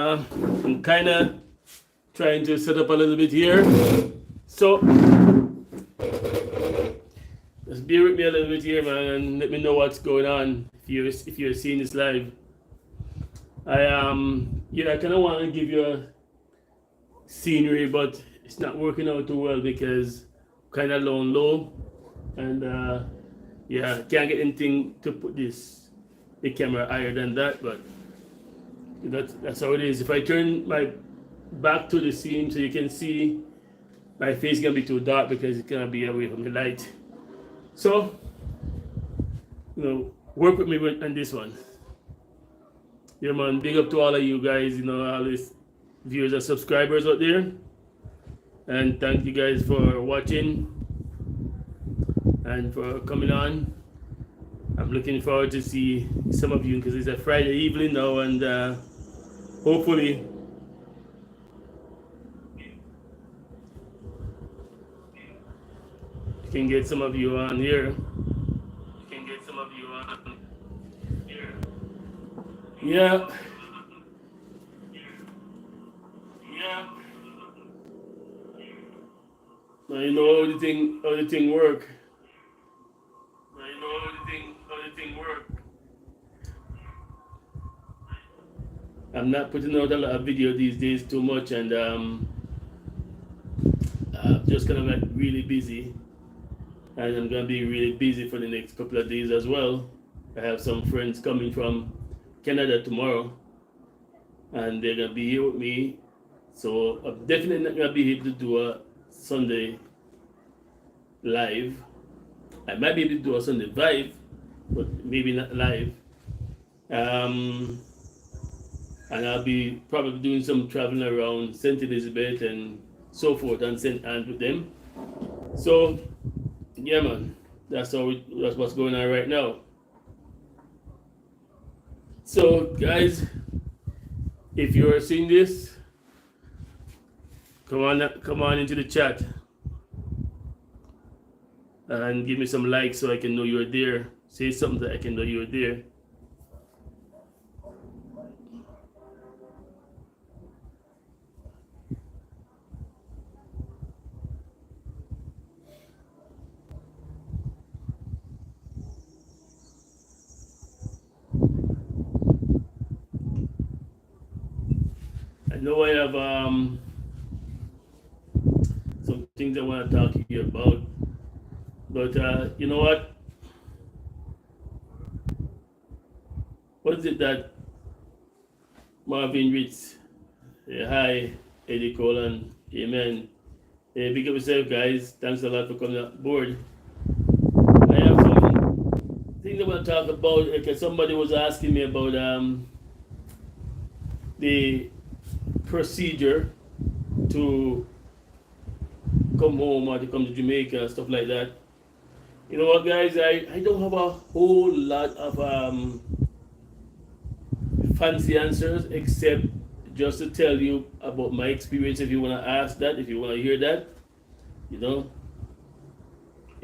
I'm kind of trying to set up a little bit here. So just bear with me a little bit here, man, and let me know what's going on if you're seeing this live. I kind of want to give you a scenery, but it's not working out too well because kind of low, and can't get anything to put the camera higher than that, but that's how it is. If I turn my back to the scene so you can see, my face is gonna be too dark because it's gonna be away from the light. So, work with me on this one. Yeah, man, big up to all of you guys, all these viewers and subscribers out there. And thank you guys for watching and for coming on. I'm looking forward to see some of you because it's a Friday evening now, and hopefully you can get some of you on here. Yeah. Now you know how the thing work. I'm not putting out a lot of video these days too much, and I'm just kind of like really busy, and I'm gonna be really busy for the next couple of days as well. I have some friends coming from Canada tomorrow, and they're gonna be here with me, so I'm definitely not gonna be able to do a Sunday live. I might be able to do a Sunday live, but maybe not live. And I'll be probably doing some traveling around St. Elizabeth and so forth, and St. Anne with them. So, yeah, man, that's what's going on right now. So, guys, if you are seeing this, come on into the chat and give me some likes so I can know you're there. Say something that I can know you're there. I know I have some things I want to talk to you about, but you know what? What is it that Marvin Ritz? Hi, Eddie Colan. Amen. Big up yourself, guys. Thanks a lot for coming on board. I have some things I want to talk about. Because somebody was asking me about the procedure to come home or to come to Jamaica, stuff like that. You know what, guys? I don't have a whole lot of fancy answers except just to tell you about my experience. If you want to ask that, if you want to hear that,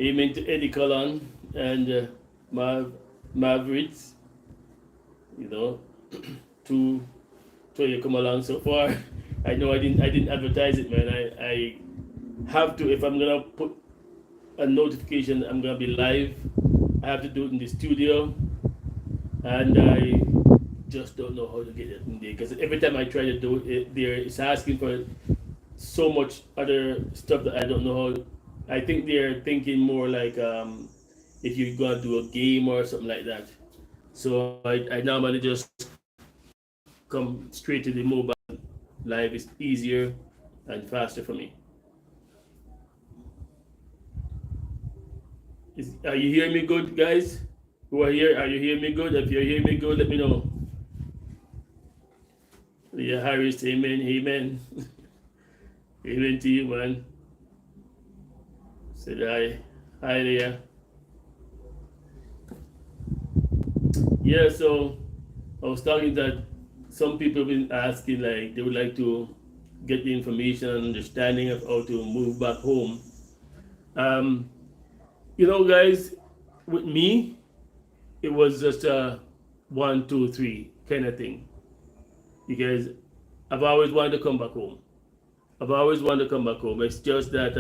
amen to Eddie Cullen and Mavericks, to you come along so far. I know I didn't advertise it, man. I have to, if I'm gonna put a notification I'm gonna be live, I have to do it in the studio, and I just don't know how to get it in there because every time I try to do it, it's asking for so much other stuff that I don't know how. I think they're thinking more like if you're gonna do a game or something like that. So I normally just come straight to the mobile. Live is easier and faster for me. Are you hearing me good, guys? Who are here? Are you hearing me good? If you're hearing me good, let me know. Yeah, Harris, amen, amen. Amen to you, man. Said hi. Hi there. Yeah, so I was talking that some people have been asking, like, they would like to get the information and understanding of how to move back home. Guys, with me, it was just a 1, 2, 3 kind of thing. Because I've always wanted to come back home. I've always wanted to come back home. It's just that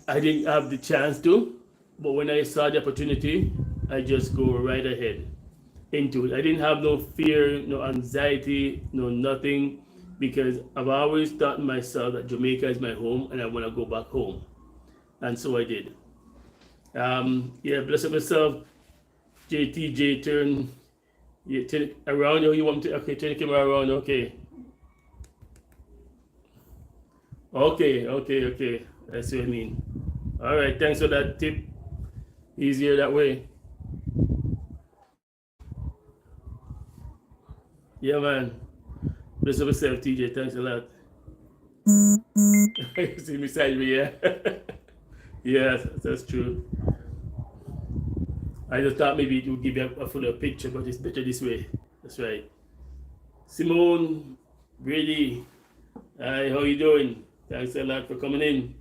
I didn't have the chance to, but when I saw the opportunity, I just go right ahead into it. I didn't have no fear, no anxiety, no nothing, because I've always thought to myself that Jamaica is my home and I want to go back home. And so I did. Yeah, bless up myself. JTJ, turn, yeah, turn it around. Oh, you want me to? Okay, turn the camera around. Okay. Okay. That's what I mean. All right, thanks for that tip. Easier that way. Yeah, man. Bless up yourself, TJ. Thanks a lot. You see me side me, yeah? Yeah, that's true. I just thought maybe it would give you a fuller picture, but it's better this way. That's right. Simone, Brady, hi, how you doing? Thanks a lot for coming in.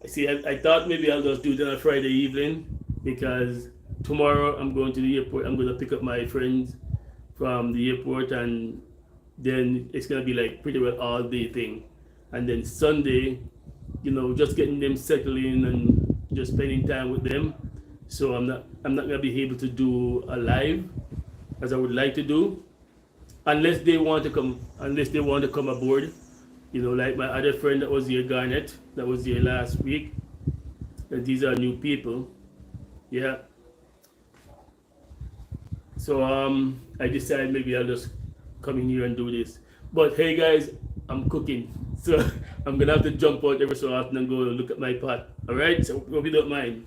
I thought maybe I'll just do it on a Friday evening because tomorrow I'm going to the airport. I'm going to pick up my friends from the airport, and then it's going to be like pretty well all day thing. And then Sunday, just getting them settled in and just spending time with them. So I'm not gonna be able to do a live as I would like to do, unless they want to come aboard. Like my other friend that was here, Garnet, that was here last week. And these are new people. Yeah. So I decided maybe I'll just come in here and do this. But hey guys, I'm cooking. So I'm gonna have to jump out every so often and go look at my pot. Alright? So hope you don't mind.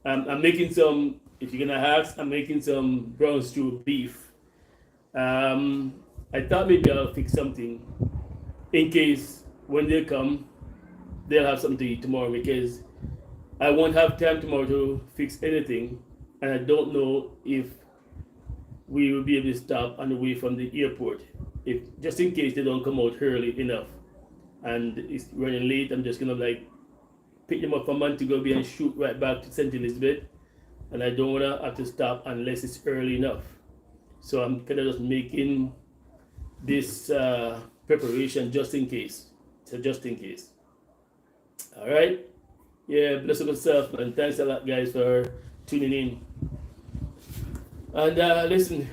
I'm making some, if you're gonna ask, I'm making some brown stew beef. I thought maybe I'll fix something in case when they come, they'll have something to eat tomorrow, because I won't have time tomorrow to fix anything, and I don't know if we will be able to stop on the way from the airport. If just in case they don't come out early enough and it's running late, I'm just gonna pick them up from Montego Bay and shoot right back to St. Elizabeth, and I don't want to have to stop unless it's early enough. So I'm kind of just making this preparation just in case. So just in case. All right. Yeah, bless up yourself, and thanks a lot, guys, for tuning in. And listen,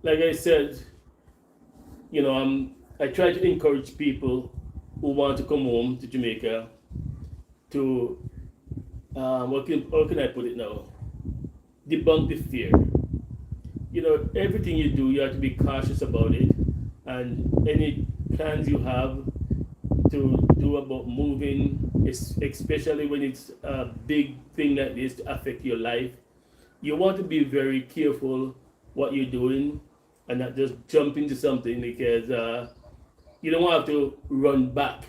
like I said, I try to encourage people who want to come home to Jamaica to how can I put it now? Debunk the fear. Everything you do, you have to be cautious about it, and any plans you have to do about moving, especially when it's a big thing like this to affect your life, you want to be very careful what you're doing and not just jump into something, because you don't want to run back.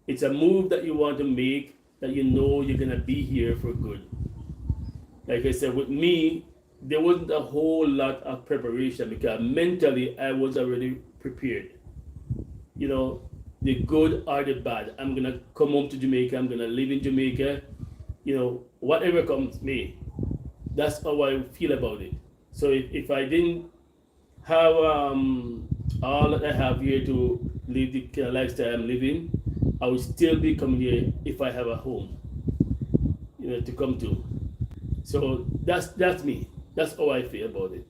It's a move that you want to make that you're gonna be here for good. Like I said, with me, there wasn't a whole lot of preparation because mentally I was already prepared. The good or the bad. I'm gonna come home to Jamaica. I'm gonna live in Jamaica. Whatever comes me. That's how I feel about it. So if I didn't have all that I have here to live the kind of lifestyle I'm living, I would still be coming here if I have a home, to come to. So that's me. That's how I feel about it.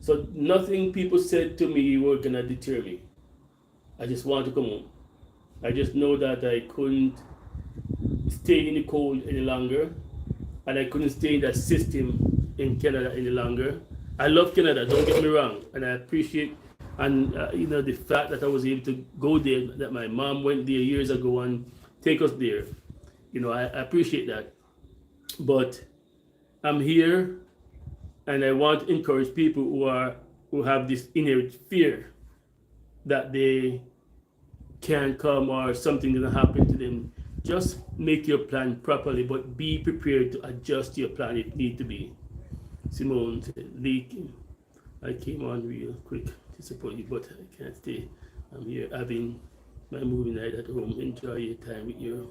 So nothing people said to me were gonna deter me. I just want to come home. I just know that I couldn't stay in the cold any longer, and I couldn't stay in that system in Canada any longer. I love Canada, don't get me wrong, and I appreciate the fact that I was able to go there, that my mom went there years ago and take us there. I appreciate that. But I'm here, and I want to encourage people who have this inherent fear that they can't come or something gonna happen to them. Just make your plan properly, but be prepared to adjust your plan if need to be. Simone said, leaking. I came on real quick to support you, but I can't stay. I'm here having my movie night at home. Enjoy your time with you.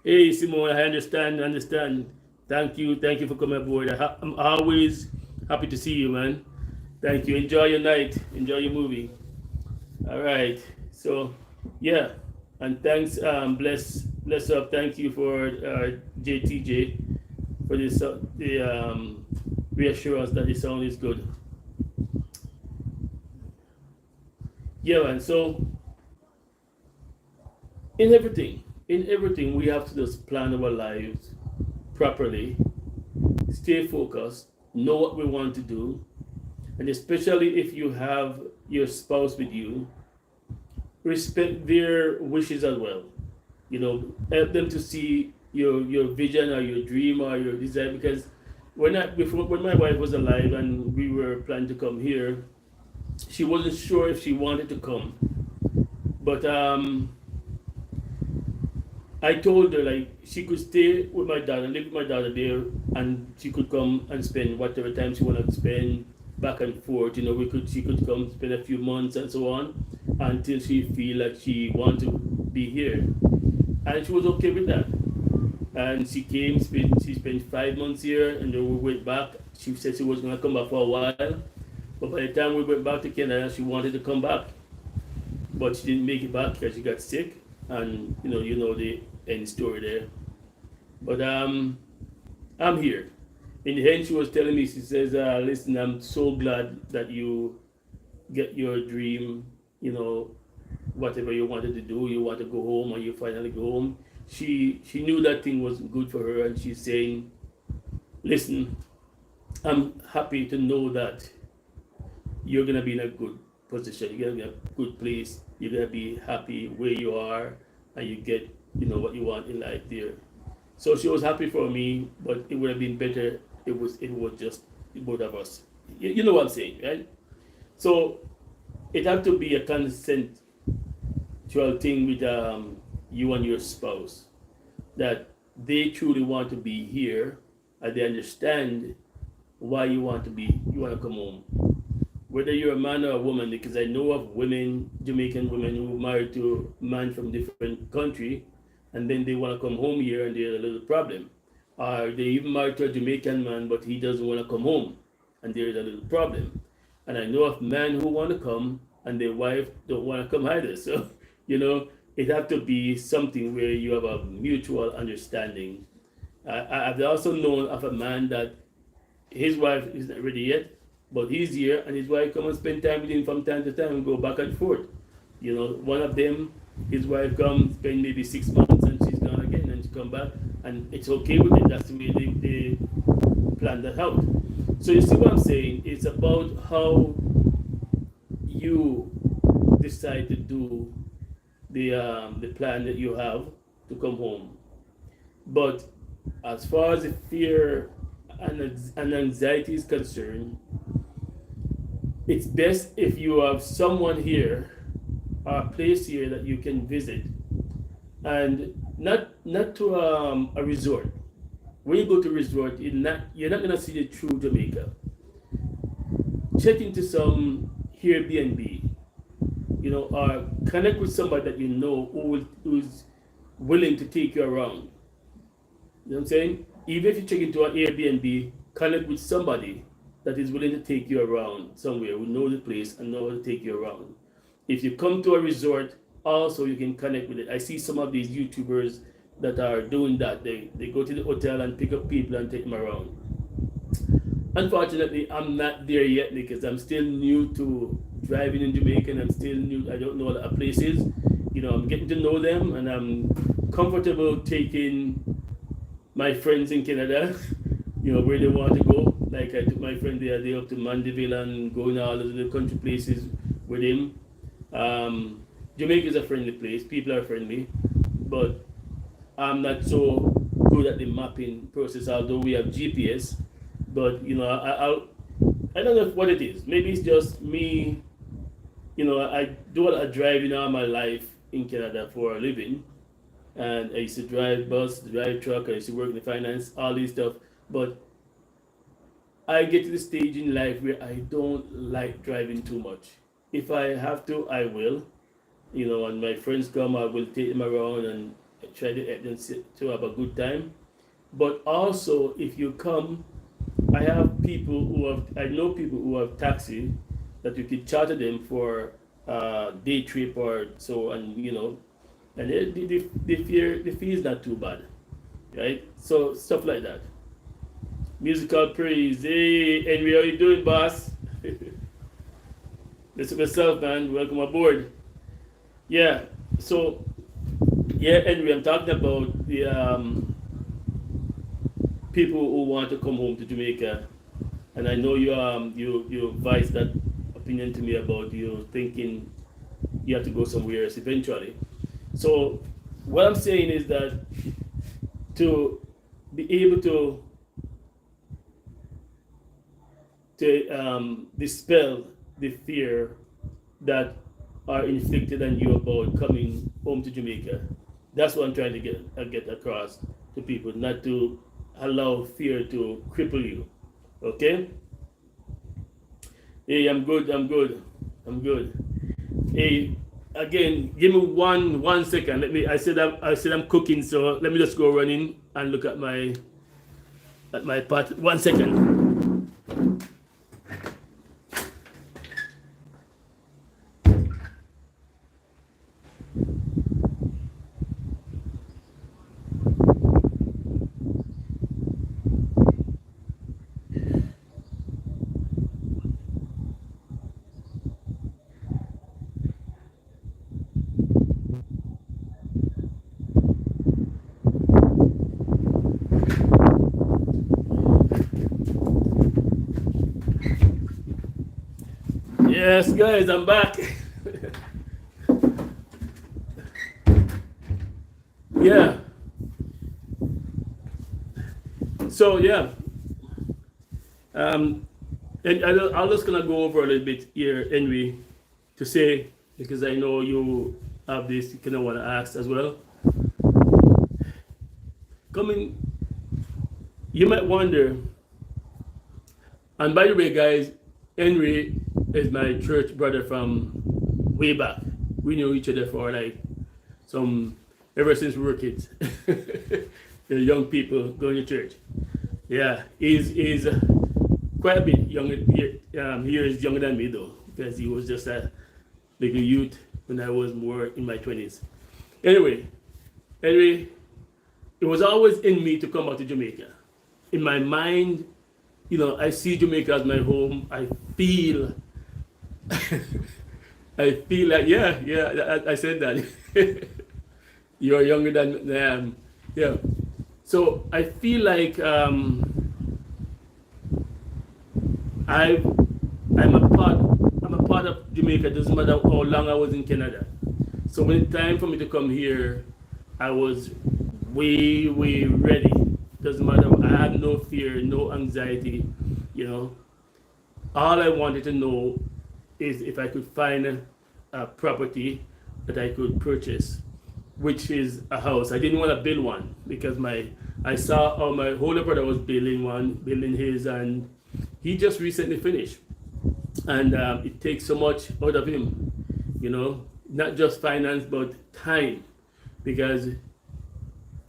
Hey, Simone, I understand. Thank you for coming aboard. I'm always happy to see you, man. Thank you. Enjoy your night. Enjoy your movie. All right. So, yeah, and thanks, bless up. Thank you for JTJ for this the reassurance that the sound is good. Yeah, and so in everything, we have to just plan our lives properly, stay focused, know what we want to do, and especially if you have your spouse with you, respect their wishes as well. You know, help them to see your vision or your dream or your desire. Because before, when my wife was alive and we were planning to come here, she wasn't sure if she wanted to come. But I told her like she could stay with my dad and live with my dad there, and she could come and spend whatever time she wanted to spend back and forth. You know, we could she could come spend a few months and so on until she feel like she wanted to be here, and she was okay with that. And she came, she spent 5 months here, and then we went back. She said she was gonna come back for a while, but by the time we went back to Canada, she wanted to come back, but she didn't make it back because she got sick, and you know the end story there. But I'm here. In the end, she was telling me, she says, "Listen, I'm so glad that you get your dream. You know, whatever you wanted to do, you want to go home, or you finally go home." She knew that thing was good for her, and she's saying, "Listen, I'm happy to know that you're gonna be in a good position. You're gonna be in a good place. You're gonna be happy where you are, and you get what you want in life there." So she was happy for me, but it would have been better. It was just both of us. You know what I'm saying, right? So it had to be a consensual thing with you and your spouse, that they truly want to be here and they understand why you want to come home, whether you're a man or a woman. Because I know of women, Jamaican women, who married to a man from different country, and then they want to come home here and there's a little problem. Or they even married to a Jamaican man, but he doesn't want to come home, and there is a little problem. And I know of men who want to come and their wife don't want to come either. So it have to be something where you have a mutual understanding. I've also known of a man that his wife is not ready yet, but he's here, and his wife come and spend time with him from time to time and go back and forth. One of them, his wife comes, spend maybe 6 months, and she's gone again, and she come back, and it's okay with it. That's the way they plan that out. So you see what I'm saying? It's about how you decide to do the plan that you have to come home. But as far as the fear and anxiety is concerned, it's best if you have someone here or a place here that you can visit, and not to a resort. When you go to a resort, you're not gonna see the true Jamaica. Check into some Airbnb, or connect with somebody that you know who's willing to take you around. You know what I'm saying? Even if you check into an Airbnb, connect with somebody that is willing to take you around somewhere, who knows the place and know how to take you around. If you come to a resort, also you can connect with it. I see some of these YouTubers that are doing that. They go to the hotel and pick up people and take them around. Unfortunately, I'm not there yet because I'm still new to driving in Jamaica, and I'm still new. I don't know what a place is. I'm getting to know them, and I'm comfortable taking my friends in Canada, where they want to go. Like I took my friend the other day up to Mandeville and going all of the country places with him. Jamaica is a friendly place. People are friendly, but I'm not so good at the mapping process. Although we have GPS, but I don't know what it is. Maybe it's just me. I do a lot of driving all my life in Canada for a living, and I used to drive bus, drive truck. I used to work in the finance, all these stuff. But I get to the stage in life where I don't like driving too much. If I have to, I will. When my friends come, I will take them around and try to get them to have a good time. But also, if you come, I have people who have, I know people who have taxi that you could charter them for day trip or so, and and the fee is not too bad, right? So stuff like that. Musical praise. Hey, Henry, how you doing, boss? Listen myself, man. Welcome aboard. Yeah. So, yeah, Henry, I'm talking about the people who want to come home to Jamaica, and I know you voiced that opinion to me about you thinking you have to go somewhere else eventually. So, what I'm saying is that to be able to dispel the fear that are inflicted on you about coming home to Jamaica. That's what I'm trying to get across to people, not to allow fear to cripple you. Okay? Hey, I'm good. Hey, again, give me one second. I said I'm cooking, so let me just go running and look at my pot. 1 second. Yes, guys, I'm back. Yeah. So yeah, and I'm just gonna go over a little bit here, Henry, to say, because I know you have this, you kind of want to ask as well. Coming, you might wonder, and by the way, guys, Henry is my church brother from way back. We knew each other for like ever since we were kids. The young people going to church. Yeah, he's quite a bit younger. He is younger than me though, because he was just a little youth when I was more in my 20s. Anyway, it was always in me to come out to Jamaica. In my mind, I see Jamaica as my home. I feel like, yeah, I said that. You're younger than I am. Yeah. So I feel like I'm a part of Jamaica. It doesn't matter how long I was in Canada. So when it's time for me to come here, I was way ready. Doesn't matter. I had no fear, no anxiety. All I wanted to know is if I could find a property that I could purchase, which is a house. I didn't want to build one because I saw how my older brother was building his, and he just recently finished. And it takes so much out of him, not just finance, but time, because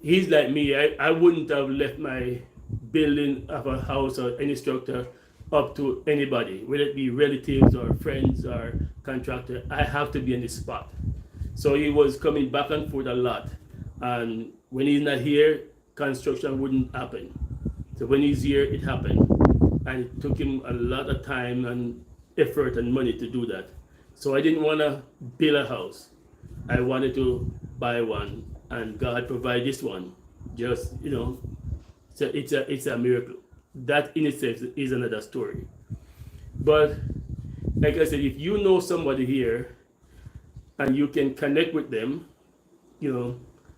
he's like me. I wouldn't have left my building of a house or any structure up to anybody, whether it be relatives or friends or contractor. I have to be in the spot. So he was coming back and forth a lot, and when he's not here, construction wouldn't happen. So when he's here, it happened, and it took him a lot of time and effort and money to do that. So I didn't want to build a house. I wanted to buy one, and God provided this one. Just so it's a miracle. That in itself is another story. But like I said, if you know somebody here and you can connect with them,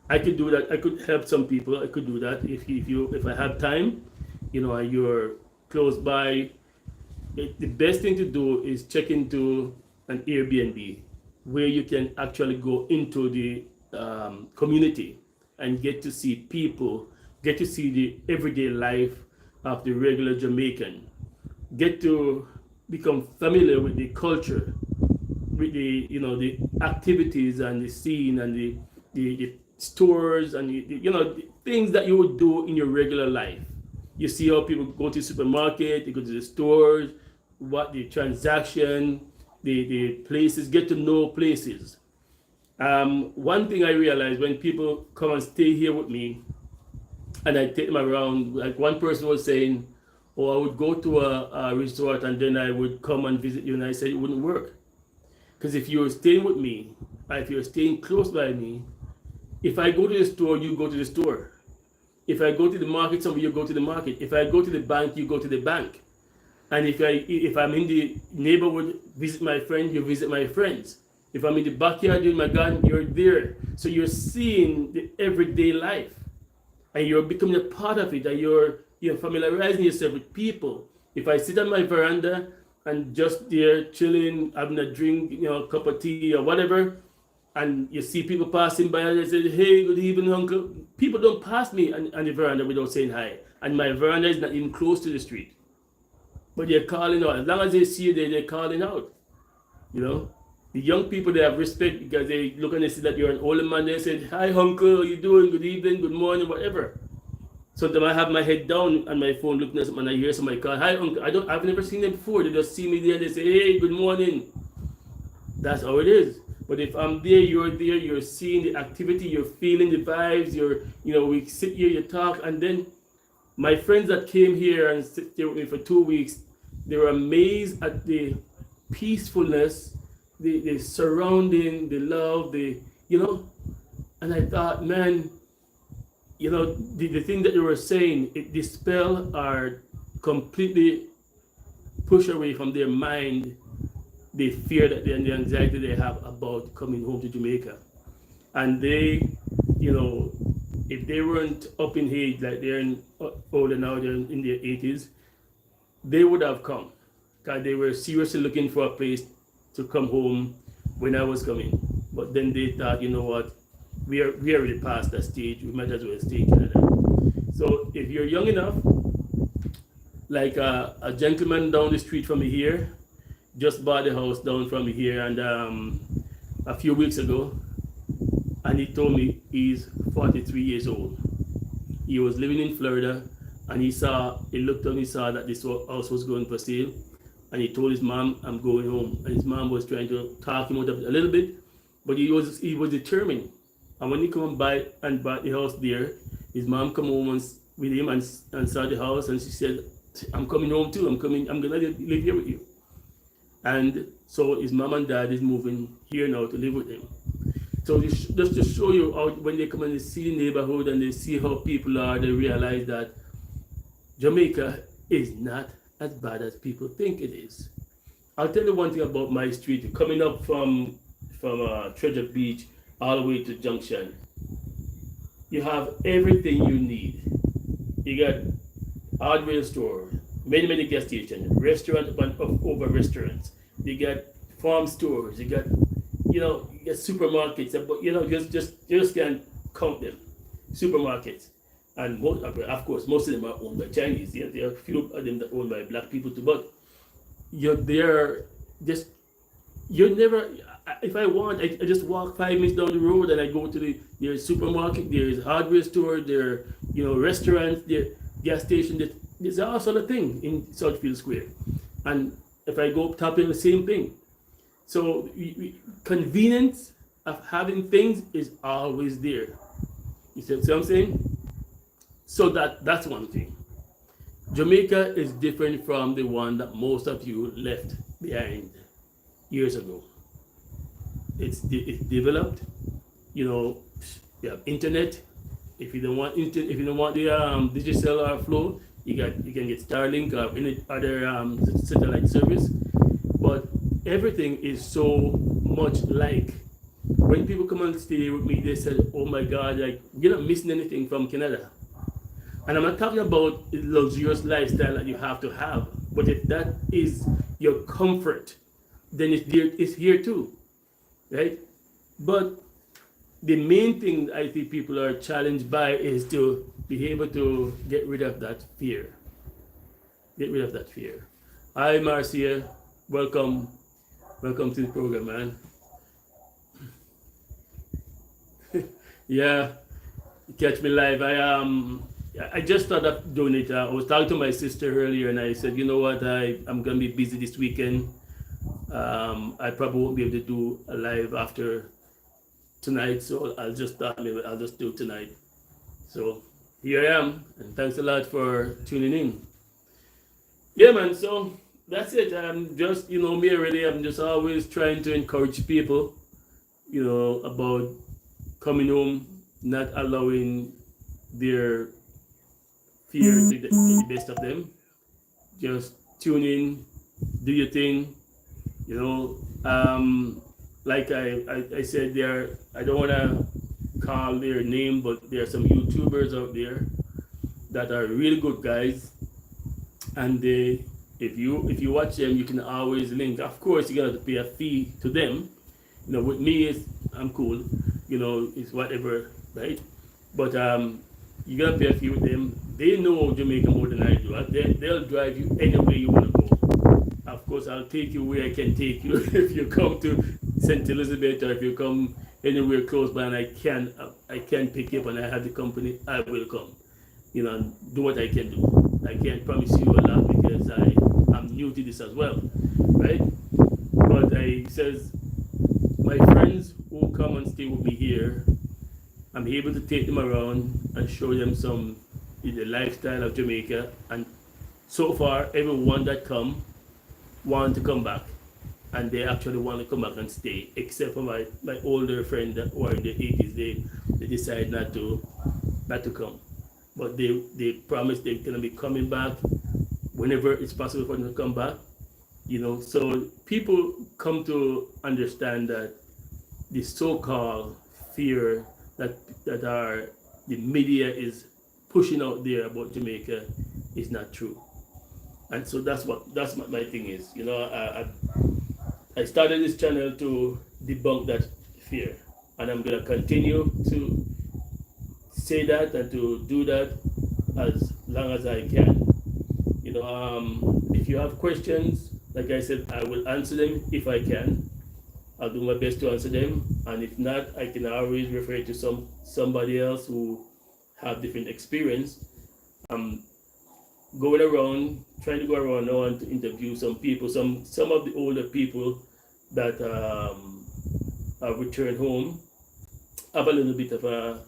I could do that. I could help some people. I could do that if I have time, and you're close by. The best thing to do is check into an Airbnb where you can actually go into the community and get to see people, get to see the everyday life of the regular Jamaican, get to become familiar with the culture, with the activities and the scene and the stores and the things that you would do in your regular life. You see how people go to the supermarket, they go to the stores, what the transaction, the places, get to know places. One thing I realized when people come and stay here with me, and I take them around, like one person was saying, oh, I would go to a resort and then I would come and visit you, and I said it wouldn't work. Because if you're staying with me, if you're staying close by me, if I go to the store, you go to the store. If I go to the market somewhere, you go to the market. If I go to the bank, you go to the bank. And if I'm in the neighborhood, visit my friend, you visit my friends. If I'm in the backyard doing my garden, you're there. So you're seeing the everyday life, and you're becoming a part of it, and you're familiarizing yourself with people. If I sit on my veranda and just there chilling, having a drink, a cup of tea or whatever, and you see people passing by and they say, hey, good evening, uncle. People don't pass me on the veranda without saying hi. And my veranda is not even close to the street. But they're calling out. As long as they see you there, they're calling out. The young people, they have respect because they look and they see that you're an older man. They say, hi, uncle, how you doing? Good evening, good morning, whatever. Sometimes I have my head down on my phone looking at something and I hear somebody call, hi, uncle. I've never seen them before. They just see me there and they say, hey, good morning. That's how it is. But if I'm there, you're seeing the activity, you're feeling the vibes, we sit here, you talk, and then my friends that came here and sit there with me for 2 weeks, they were amazed at the peacefulness, the surrounding, the love, and I thought, man, the thing that you were saying, it dispel or completely push away from their mind the fear that and the anxiety they have about coming home to Jamaica. And they, if they weren't up in age, like they're older now, they're in their 80s, they would have come. Because they were seriously looking for a place to come home when I was coming. But then they thought, you know what, we already past that stage, we might as well stay in Canada. So if you're young enough, like a gentleman down the street from me here, just bought the house down from here, and a few weeks ago, and he told me he's 43 years old. He was living in Florida, and he looked and he saw that this house was going for sale, and he told his mom, I'm going home. And his mom was trying to talk him out of it a little bit, but he was determined. And when he come by and bought the house there, his mom come home with him and saw the house, and she said, I'm coming home too. I'm gonna live here with you. And so his mom and dad is moving here now to live with him. So just to show you how when they come and they see the neighborhood and they see how people are, they realize that Jamaica is not as bad as people think it is. I'll tell you one thing about my street. Coming up from Treasure Beach all the way to Junction, you have everything you need. You got hardware store, many gas stations, restaurant over restaurants. You got farm stores. You got supermarkets. But you just can't count them. Supermarkets, and of course most of them are owned by Chinese. There are a few of them that are owned by black people too. But you're never. If I want, I just walk 5 minutes down the road and I go to there's supermarket, there's hardware store, there restaurants, there gas station. There's all sort of thing in Southfield Square, and if I go up top, the same thing. So convenience of having things is always there. You see what I'm saying? So that's one thing. Jamaica is different from the one that most of you left behind years ago. It's developed. You have internet. If you don't want the digital flow, you can get Starlink or any other satellite service. But everything is so much like when people come and stay with me, they said, oh my God, like you're not missing anything from Canada. And I'm not talking about the luxurious lifestyle that you have to have, but if that is your comfort, then it's here too, right? But the main thing I think people are challenged by is to be able to get rid of that fear. Get rid of that fear. Hi, Marcia. Welcome to the program, man. Yeah, catch me live. I just thought of doing it. I was talking to my sister earlier, and I said, you know what, I'm gonna be busy this weekend. I probably won't be able to do a live after tonight, so I'll just start. Maybe I'll just do it tonight. So here I am, and thanks a lot for tuning in. Yeah, man. So that's it. I'm just, me already. I'm just always trying to encourage people, about coming home, not allowing their fear to get the best of them. Just tune in, do your thing. Like I said there, I don't want to call their name, but there are some YouTubers out there that are really good guys, and if you watch them, you can always link. Of course, you gotta pay a fee to them. With me, I'm cool. It's whatever, right? But you gotta pay a fee with them. They know Jamaica more than I do. They'll drive you anywhere you want to go. Of course, I'll take you where I can take you. If you come to St. Elizabeth, or if you come anywhere close by, and I can pick you up, and I have the company, I will come. Do what I can do. I can't promise you a lot because I'm new to this as well, right? But I says, my friends who come and stay with me here, I'm able to take them around and show them the lifestyle of Jamaica. And so far, everyone that come want to come back, and they actually want to come back and stay, except for my older friend who are in their 80s. They decide not to come, but they promise they're gonna be coming back whenever it's possible for them to come back. So people come to understand that the so-called fear that the media is pushing out there about Jamaica is not true. And so that's what my thing is. I started this channel to debunk that fear, and I'm gonna continue to say that and to do that as long as I can. If you have questions, like I said, I will answer them if I can. I'll do my best to answer them, and if not, I can always refer to somebody else who have different experience. I'm trying to go around now and to interview some people, some of the older people that have returned home, have a little bit of a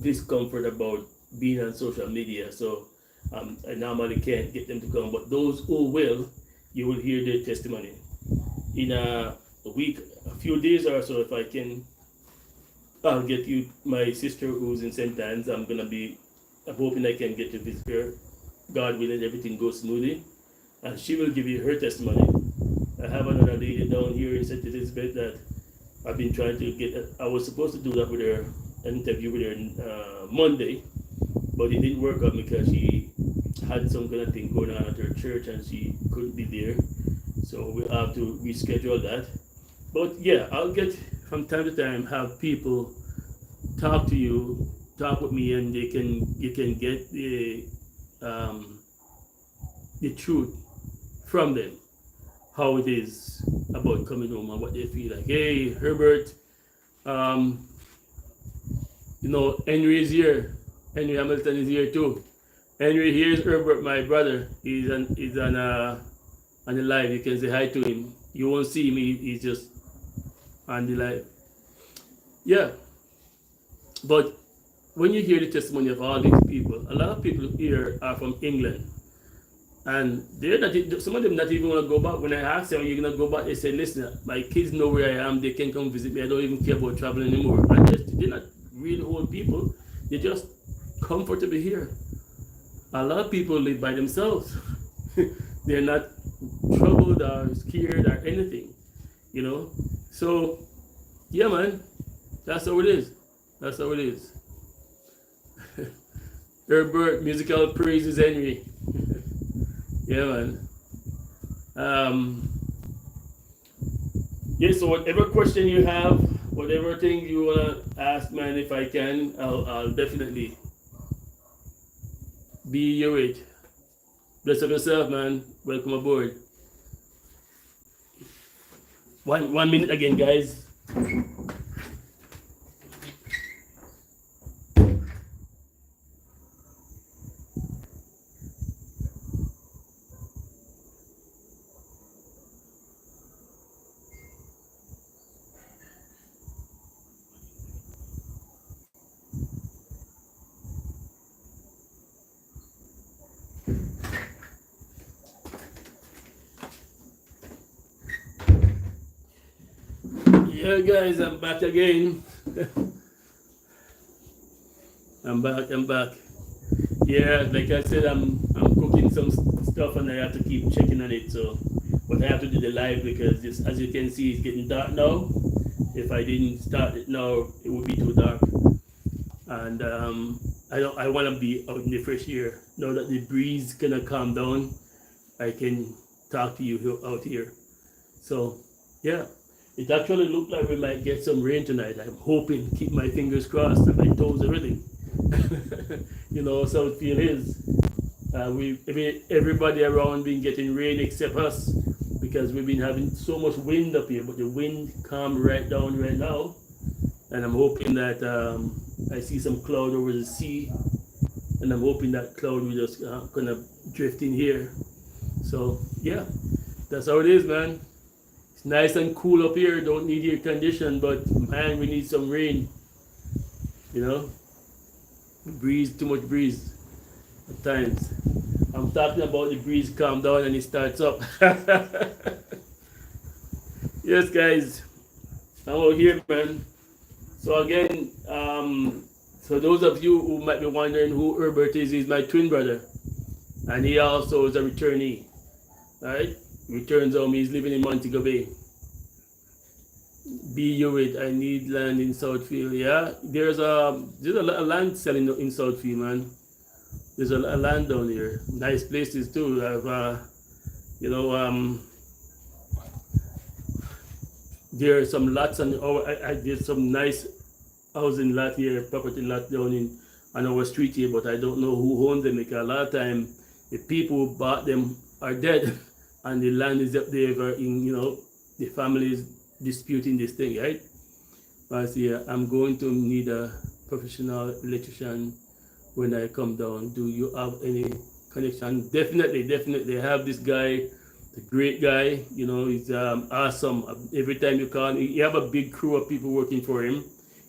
discomfort about being on social media. So I normally can't get them to come, but those who will, you will hear their testimony. In a week, a few days or so, if I can, I'll get you my sister who's in St. Anne's. I'm hoping I can get to visit her. God willing, everything goes smoothly, and she will give you her testimony. I have another lady down here in St. Elizabeth that I've been trying to get. I was supposed to do that with her, an interview with her Monday, but it didn't work out because she had some kind of thing going on at her church and she couldn't be there. So we'll have to reschedule that. But yeah, I'll get, from time to time, have people talk with me, and you can get the truth from them, how it is about coming home and what they feel like. Hey, Herbert, Henry is here. Henry Hamilton is here too. Henry, here's Herbert, my brother. He's on the live. You can say hi to him. You won't see him. He's just on the live. Yeah. But when you hear the testimony of all these people, a lot of people here are from England. And some of them not even want to go back. When I ask them, you're going to go back, they say, listen, my kids know where I am. They can come visit me. I don't even care about traveling anymore. And they're not really old people. They're just comfortable here. A lot of people live by themselves. They're not troubled or scared or anything, So, yeah, man, that's how it is. That's how it is. Herbert, musical praises, Henry. Yeah, man. Yeah, so whatever question you have, whatever thing you want to ask, man, if I can, I'll definitely be your wait. Bless up yourself, man. Welcome aboard. 1 minute again, guys. Yeah, guys, I'm back again. I'm back. Yeah, like I said, I'm cooking some stuff and I have to keep checking on it. So, but I have to do the live because this, as you can see, it's getting dark now. If I didn't start it now, it would be too dark. And I want to be out in the fresh air. Now that the breeze gonna calm down, I can talk to you out here. So, yeah. It actually looked like we might get some rain tonight. I'm hoping, keep my fingers crossed and my toes everything. You know, Southfield is. Everybody around been getting rain except us because we've been having so much wind up here. But the wind calmed right down right now, and I'm hoping that I see some cloud over the sea, and I'm hoping that cloud will just kind of drift in here. So yeah, that's how it is, man. It's nice and cool up here. Don't need air condition, but man, we need some rain. You know, breeze, too much breeze at times. I'm talking about the breeze calm down and it starts up. Yes, guys, I'm out here, man. So again, so those of you who might be wondering who Herbert is, he's my twin brother, and he also is a returnee. All right. Returns home, he's living in Montego Bay. Be you it, I need land in Southfield. Yeah, there's a land selling in Southfield, man. There's a land down here. Nice places too. I've you know, there are some lots and I did some nice housing lot here, property lot down in on our street here, but I don't know who owns them because a lot of time the people who bought them are dead. And the land is up there in, you know, the family is disputing this thing, right? But yeah, I'm going to need a professional electrician when I come down. Do you have any connection? Definitely. I have this guy, the great guy, you know, he's awesome. Every time you call, he have a big crew of people working for him.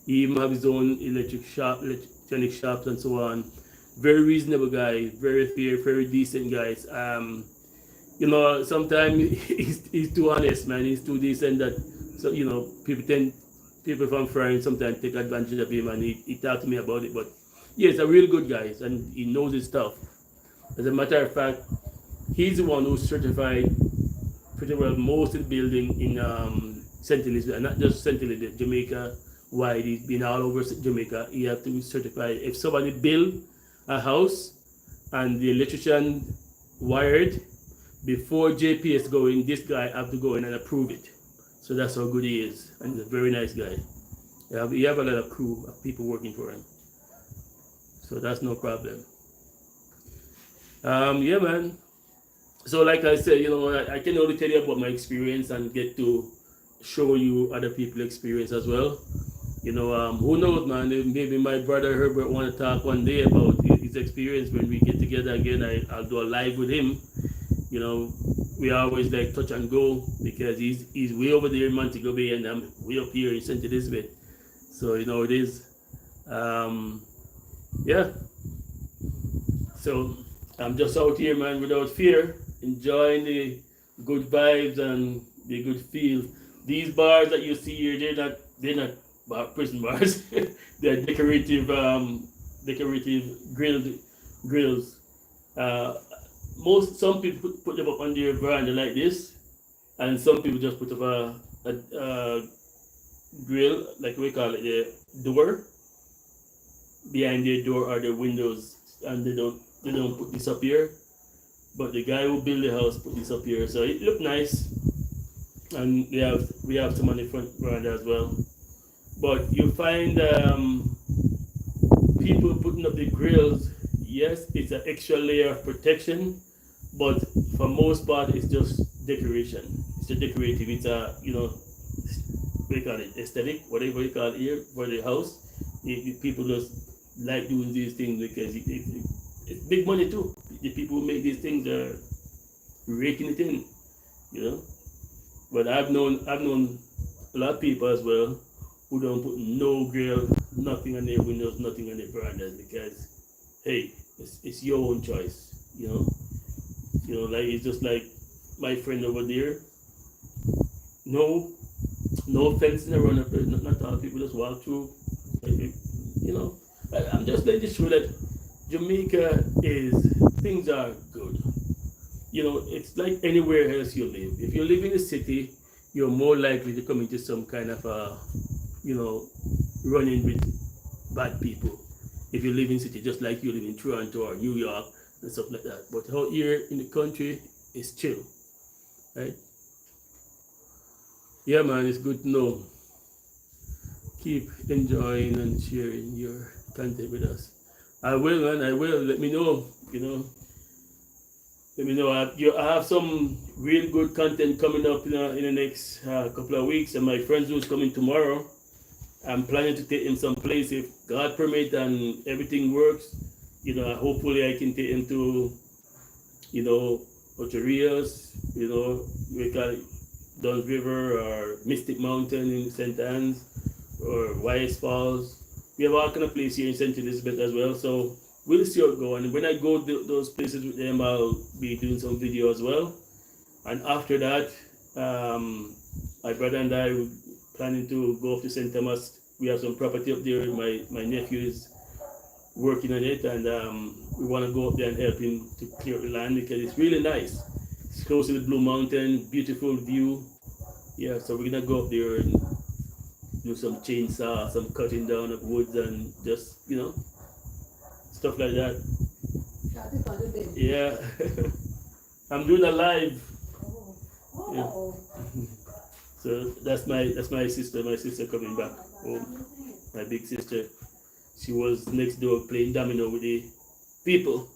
He even have his own electronic shops and so on. Very reasonable guy, very fair, very decent guys. You know, sometimes he's too honest, man. He's too decent that, so you know, people from France sometimes take advantage of him, and he talked to me about it. But yeah, he's a real good guy, and he knows his stuff. As a matter of fact, he's the one who certified pretty well most of the building in St. Elizabeth, and not just St. Elizabeth, Jamaica wide. He's been all over Jamaica. He have to be certified. If somebody build a house and the electrician wired, before JPS go in, this guy have to go in and approve it. So that's how good he is, and he's a very nice guy. He have a lot of crew of people working for him, so that's no problem. Yeah, man. So like I said, you know, I can only tell you about my experience and get to show you other people's experience as well. You know, who knows, man? Maybe my brother Herbert want to talk one day about his experience when we get together again. I'll do a live with him. You know, we always like touch and go because he's way over there in Montego Bay and I'm way up here in St. Elizabeth. So you know it is. Yeah. So I'm just out here, man, without fear, enjoying the good vibes and the good feel. These bars that you see here, they're not prison bars. They're decorative grills. Some people put them up on their veranda like this, and some people just put up a grill, like we call it, the door behind their door or their windows, and they don't put this up here. But the guy who built the house put this up here, so it looked nice. And we have some on the front veranda as well. But you find people putting up the grills. Yes, it's an extra layer of protection, but for most part, it's just decoration. It's a decorative. It's a, you know, we call it aesthetic, whatever you call it here for the house. People just like doing these things because it's big money too. The people who make these things are raking it in, you know. But I've known a lot of people as well who don't put no grill, nothing on their windows, nothing on their verandas because, hey, it's your own choice, you know. You know, like it's just like my friend over there. No no fencing around up there. Not all people just walk through. You know, I'm just letting you show that Jamaica is, things are good. You know, it's like anywhere else you live. If you live in a city, you're more likely to come into some kind of a, you know, run-in with bad people. If you live in city, just like you live in Toronto or New York and stuff like that. But out here in the country, it's chill, right? Yeah, man, it's good to know. Keep enjoying and sharing your content with us. I will, man. I will. Let me know. You know. Let me know. I have some real good content coming up in the next couple of weeks, and my friends who's coming tomorrow, I'm planning to take him someplace if God permit and everything works. You know, hopefully I can take him to, you know, Ocherias, you know, we call it Duns River or Mystic Mountain in St. Anne's or Wyeth Falls. We have all kind of places here in St. Elizabeth as well. So we'll see how it goes. And when I go to those places with them, I'll be doing some video as well. And after that, my brother and I were planning to go off to St. Thomas. We have some property up there. My nephew is working on it, and we want to go up there and help him to clear the land because it's really nice. It's close to the Blue Mountain, beautiful view. Yeah, so we're gonna go up there and do some chainsaw, some cutting down of woods, and just, you know, stuff like that. Yeah, I'm doing a live. Yeah. So that's my sister. My sister coming back home. My big sister. She was next door playing domino with the people.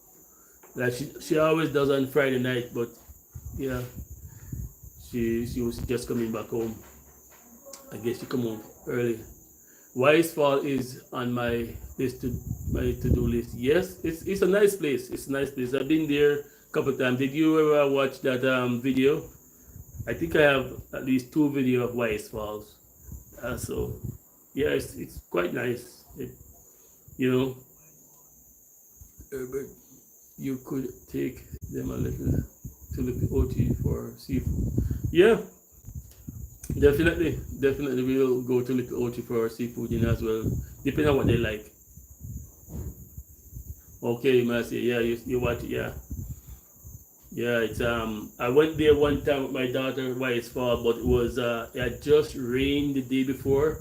Like she always does on Friday night, but yeah, she was just coming back home. I guess she come home early. Wyeth Falls is on my to-do list. Yes, it's a nice place. It's a nice place. I've been there a couple of times. Did you ever watch that video? I think I have at least 2 videos of Wyeth Falls. So yeah, it's quite nice. You know, but you could take them a little to the OT for seafood. Yeah, definitely we'll go to Little OT for seafood in as well, depending on what they like. Okay, Marcy, yeah, you watch it, yeah. Yeah, it's I went there one time with my daughter, Wyeth Falls, but it had just rained the day before,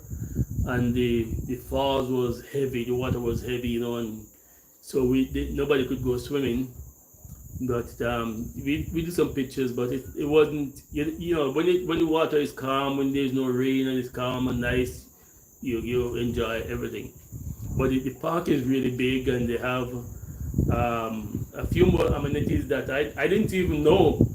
and the falls was heavy, the water was heavy, you know, and so nobody could go swimming. But we did some pictures, but it wasn't, you know, when the water is calm, when there's no rain and it's calm and nice, you enjoy everything. But the park is really big, and they have a few more amenities that I didn't even know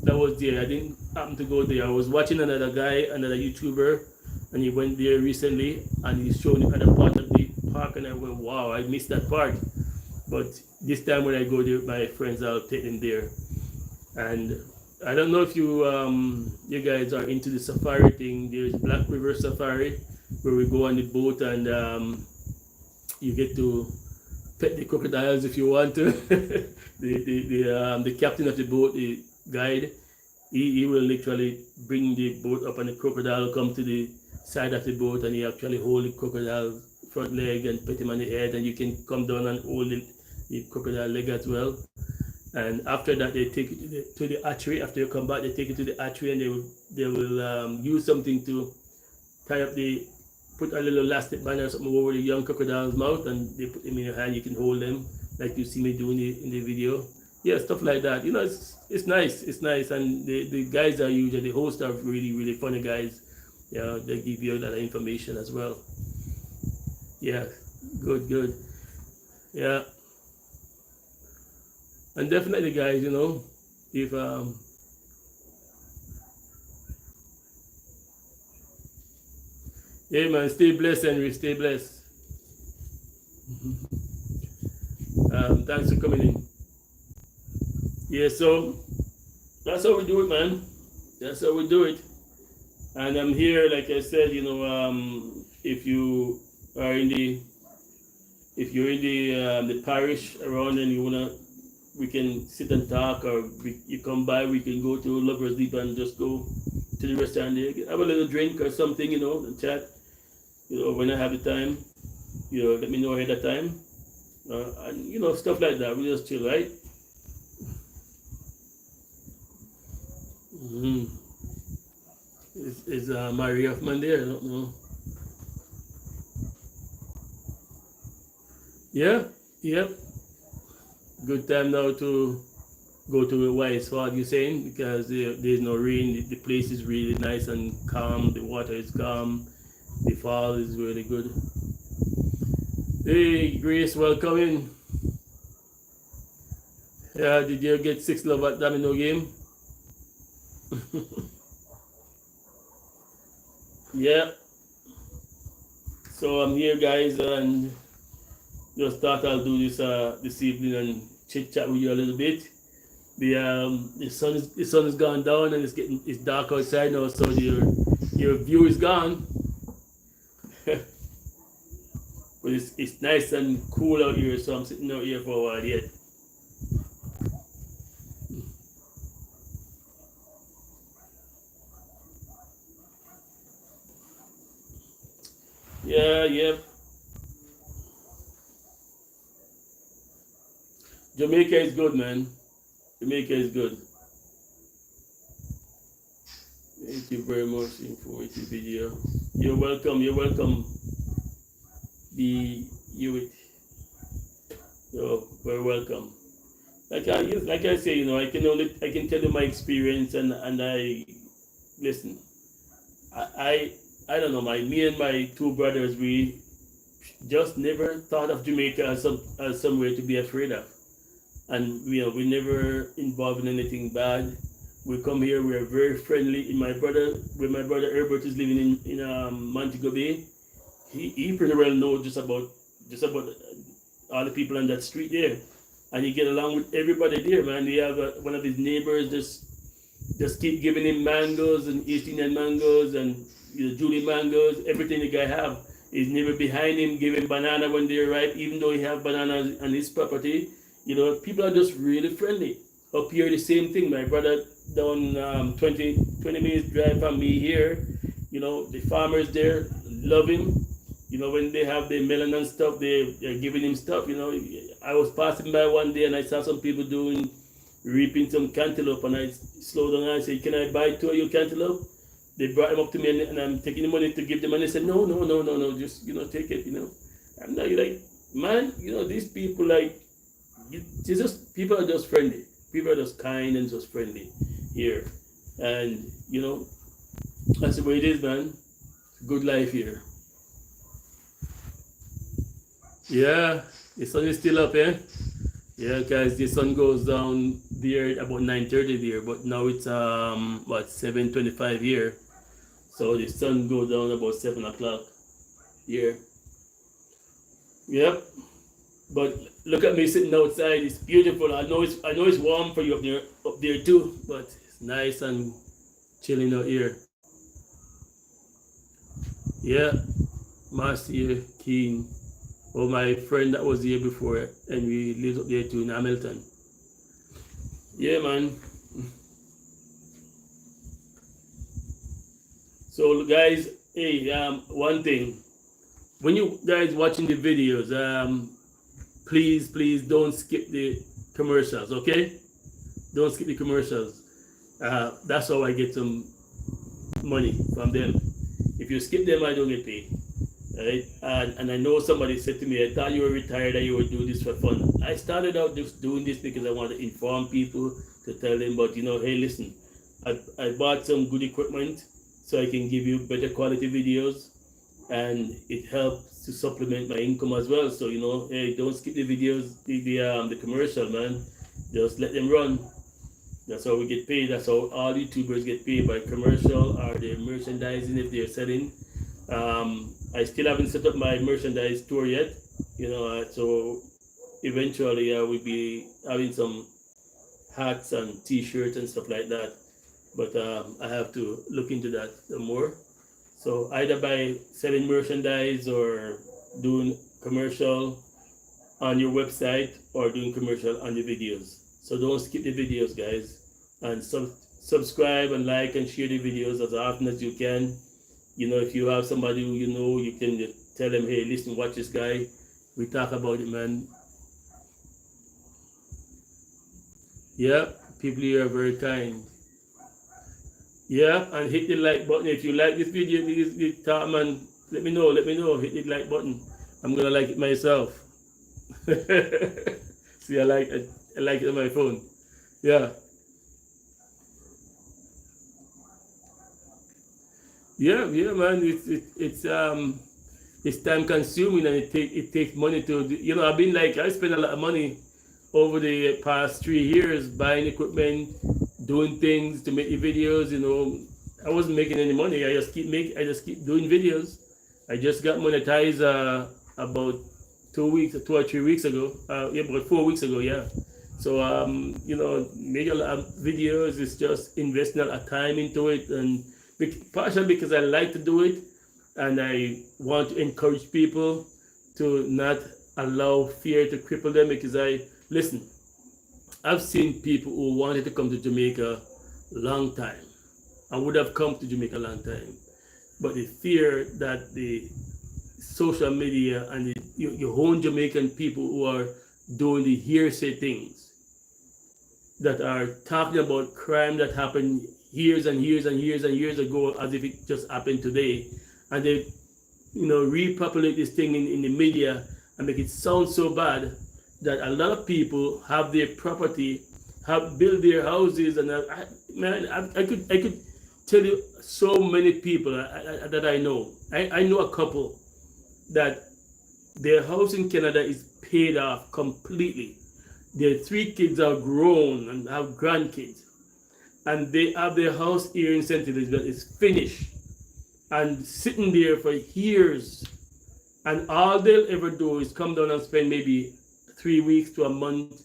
that was there. I didn't happen to go there. I was watching another YouTuber, and he went there recently, and he showed me other part of the park, and I went, wow, I missed that part. But this time when I go there with my friends, I'll take them there. And I don't know if you guys are into the safari thing. There's Black River Safari, where we go on the boat, and you get to pet the crocodiles if you want to. the captain of the boat, the guide, he will literally bring the boat up, and the crocodile will come to the side of the boat, and he actually hold the crocodile front leg and pet him on the head, and you can come down and hold the crocodile leg as well. And after that, they take it to the hatchery. After you come back, they take it to the hatchery, and they will use something to tie up put a little elastic band or something over the young crocodile's mouth, and they put them in your hand. You can hold them like you see me doing in the video. Yeah, stuff like that. You know, it's nice. It's nice, and the guys are usually, the hosts are really, really funny guys. Yeah, they give you a lot of information as well. Yeah, good. Yeah. And definitely, guys, you know, if yeah, man, stay blessed, Henry, stay blessed. Thanks for coming in. Yeah, so that's how we do it, man. That's how we do it. And I'm here, like I said, you know, if you're in the parish around and we can sit and talk, or you come by, we can go to Lover's Deep and just go to the restaurant there, have a little drink or something, and chat. When I have the time, let me know ahead of time. And stuff like that. We just chill, right? Mm-hmm. Is Maria Hoffman there? I don't know. Yeah, yep. Good time now to go to White Sword, you saying, because there's no rain. The place is really nice and calm. The water is calm. The fall is really good. Hey, Grace, welcome in. Yeah, did you get 6 love at Domino game? Yeah. So I'm here, guys, and just thought I'll do this this evening and chit chat with you a little bit. The sun is gone down and it's dark outside now, so your view is gone. But it's nice and cool out here, so I'm sitting out here for a while yet. Yeah. Jamaica is good, man. Jamaica is good. Thank you very much. Informative video. You're welcome. You're welcome. You're very welcome. Like I say, I can tell you my experience, and I listen. I don't know. Me and my 2 brothers, we just never thought of Jamaica as somewhere to be afraid of, and we never involved in anything bad. We come here, we are very friendly. When my brother Herbert is living in Montego Bay, he pretty well knows just about all the people on that street there, and he get along with everybody there, man. He have one of his neighbors just keep giving him mangoes and East Indian mangoes and Julie mangoes, everything the guy have. His neighbor behind him giving banana when they're ripe, even though he have bananas on his property. People are just really friendly. Up here, the same thing. My brother down 20 minutes drive from me here. The farmers there love him. When they have their melon and stuff, they're giving him stuff. I was passing by one day and I saw some people reaping some cantaloupe, and I slowed down and I said, "Can I buy 2 of your cantaloupe?" They brought him up to me, and I'm taking the money to give them, and they said, "No, just take it." I'm like, man, these people, like, people are just friendly. People are just kind and just friendly here, and that's the way it is, man. Good life here. Yeah, the sun is still up, eh? Yeah, guys, the sun goes down there about 9:30 there, but now it's 7:25 here, so the sun goes down about 7 o'clock here. Yep. But look at me sitting outside. It's beautiful. I know it's warm for you up there too, but it's nice and chilling out here. Yeah, Marcia Keen. Oh, my friend that was here before, and we lived up there too in Hamilton. Yeah, man. So, guys, hey, one thing. When you guys watching the videos, please don't skip the commercials, okay? Don't skip the commercials. That's how I get some money from them. If you skip them, I don't get paid. Right? And I know somebody said to me, "I thought you were retired and you would do this for fun." I started out just doing this because I want to inform people, to tell them, but hey, listen, I bought some good equipment so I can give you better quality videos, and it helps to supplement my income as well. So hey, don't skip the videos, the commercial, man. Just let them run. That's how we get paid. That's how all YouTubers get paid, by commercial or their merchandising if they're selling. I still haven't set up my merchandise store yet, so eventually I will be having some hats and t-shirts and stuff like that, but I have to look into that more. So either by selling merchandise or doing commercial on your website or doing commercial on the videos. So don't skip the videos, guys, and subscribe and like and share the videos as often as you can. If you have somebody who you can tell them, hey, listen, watch this guy. We talk about it, man. Yeah, people here are very kind. Yeah, and hit the like button if you like this video. This talk, man. Let me know. Hit the like button. I'm gonna like it myself. See, I like it on my phone. Yeah. Yeah, man. It's time consuming, and it takes money to. I spent a lot of money over the past 3 years buying equipment, doing things to make the videos. I wasn't making any money. I just keep doing videos. I just got monetized about 2 or 3 weeks ago. About 4 weeks ago. Yeah. So making a lot of videos is just investing a lot of time into it, and partially because I like to do it, and I want to encourage people to not allow fear to cripple them. Because I've seen people who wanted to come to Jamaica long time. I would have come to Jamaica a long time, but the fear that the social media and your own Jamaican people who are doing the hearsay things, that are talking about crime that happened years and years and years and years ago as if it just happened today, and they repopulate this thing in the media and make it sound so bad that a lot of people have their property, have built their houses, and I could tell you so many people that I know. I know a couple that their house in Canada is paid off completely. Their 3 kids are grown and have grandkids, and they have their house here in St. Elizabeth is finished and sitting there for years, and all they'll ever do is come down and spend maybe 3 weeks to a month,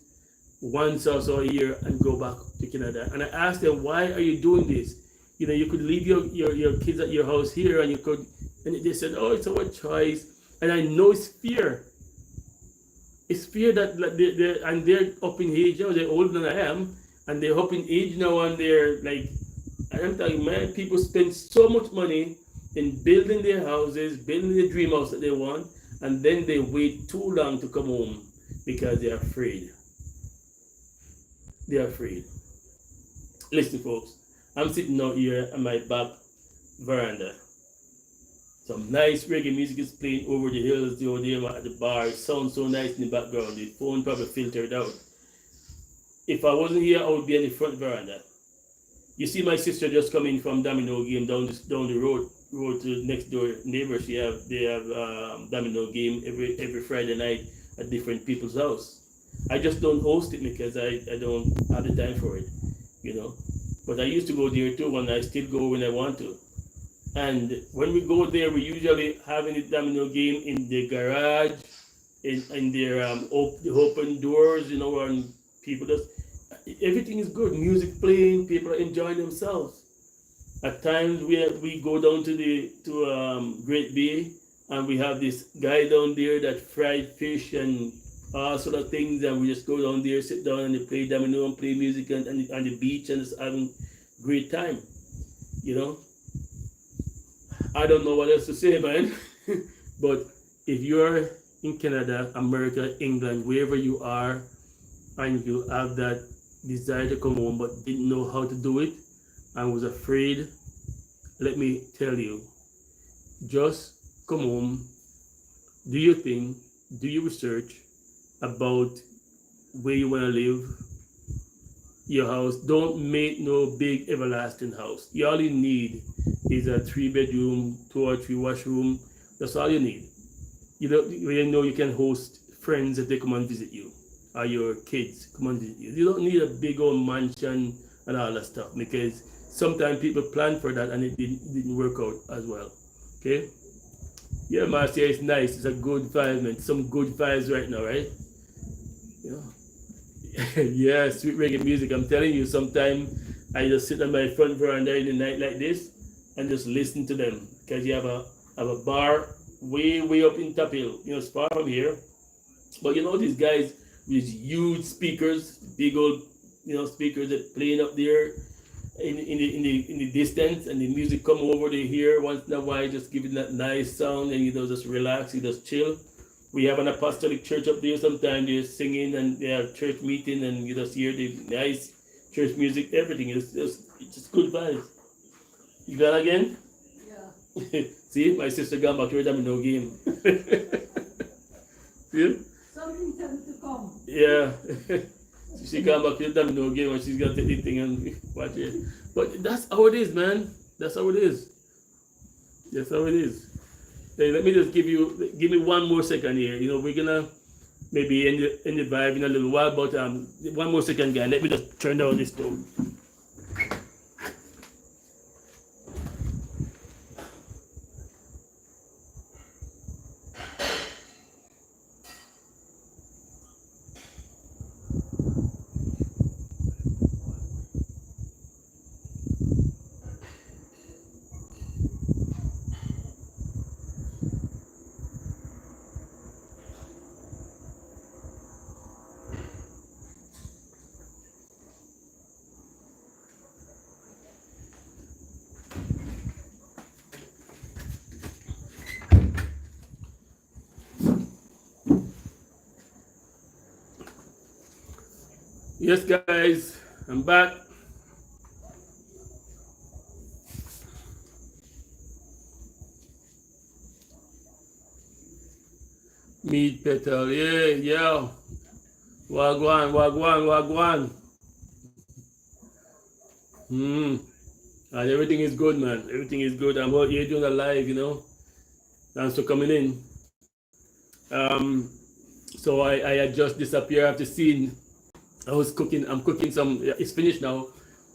once or so a year, and go back to Canada. And I asked them, why are you doing this? You could leave your kids at your house here, and they said, oh, it's our choice. And I know it's fear. It's fear that they're up in age now. They're older than I am, and they're up in age now, and they're like, I'm telling you, man, people spend so much money in building their houses, building the dream house that they want, and then they wait too long to come home because they're afraid. They're afraid. Listen, folks, I'm sitting out here on my back veranda. Some nice reggae music is playing over the hills over there at the bar. It sounds so nice in the background. The phone probably filtered out. If I wasn't here, I would be on the front veranda. You see my sister just coming from domino game down the road to next door neighbors. They have domino game every Friday night at different people's house. I just don't host it because I don't have the time for it, But I used to go there too, and I still go when I want to. And when we go there, we usually have a domino game in the garage, in their open doors, and people just, everything is good. Music playing, people are enjoying themselves. At times we go down to Great Bay, and we have this guy down there that fried fish and all sort of things, and we just go down there, sit down, and they play domino and play music on the beach, and just having great time, I don't know what else to say, man. But if you're in Canada, America, England, wherever you are, and you have that desire to come home but didn't know how to do it and was afraid, let me tell you, just come home, do your thing, do your research about where you want to live, your house. Don't make no big everlasting house. All you need is a 3-bedroom, 2 or 3 washroom. That's all you need. You can host friends that they come and visit you, or your kids come and visit you. You don't need a big old mansion and all that stuff, because sometimes people plan for that and it didn't work out as well. Okay? Yeah, Marcia, it's nice. It's a good vibe, man. Some good vibes right now, right? Yeah, sweet reggae music. I'm telling you, sometimes I just sit on my front veranda in the night like this and just listen to them, because you have a bar way up in Top Hill. It's far from here, but these guys with huge speakers, big old speakers that playing up there, in the distance, and the music come over to here once in a while, just giving that nice sound, and you know, just relax, you just chill. We have an apostolic church up there. Sometimes they're singing and they have church meeting, and you just hear the nice church music. Everything is just good vibes. You got again? Yeah. See, my sister got back here. No game. See? Something tell me to come. Yeah. She got back here. No game, and she's got the thing and watch it. But that's how it is, man. That's how it is. That's how it is. Hey, let me just give me one more second here. You know, we're gonna maybe end the vibe in a little while, but one more second, guy. Let me just turn down this stove. Yes, guys, I'm back. Meat petal, yeah. Wagwan. And everything is good, man. Everything is good. I'm out here doing a live, you know. Thanks for coming in. So I just disappeared after seeing. I'm cooking some, it's finished now.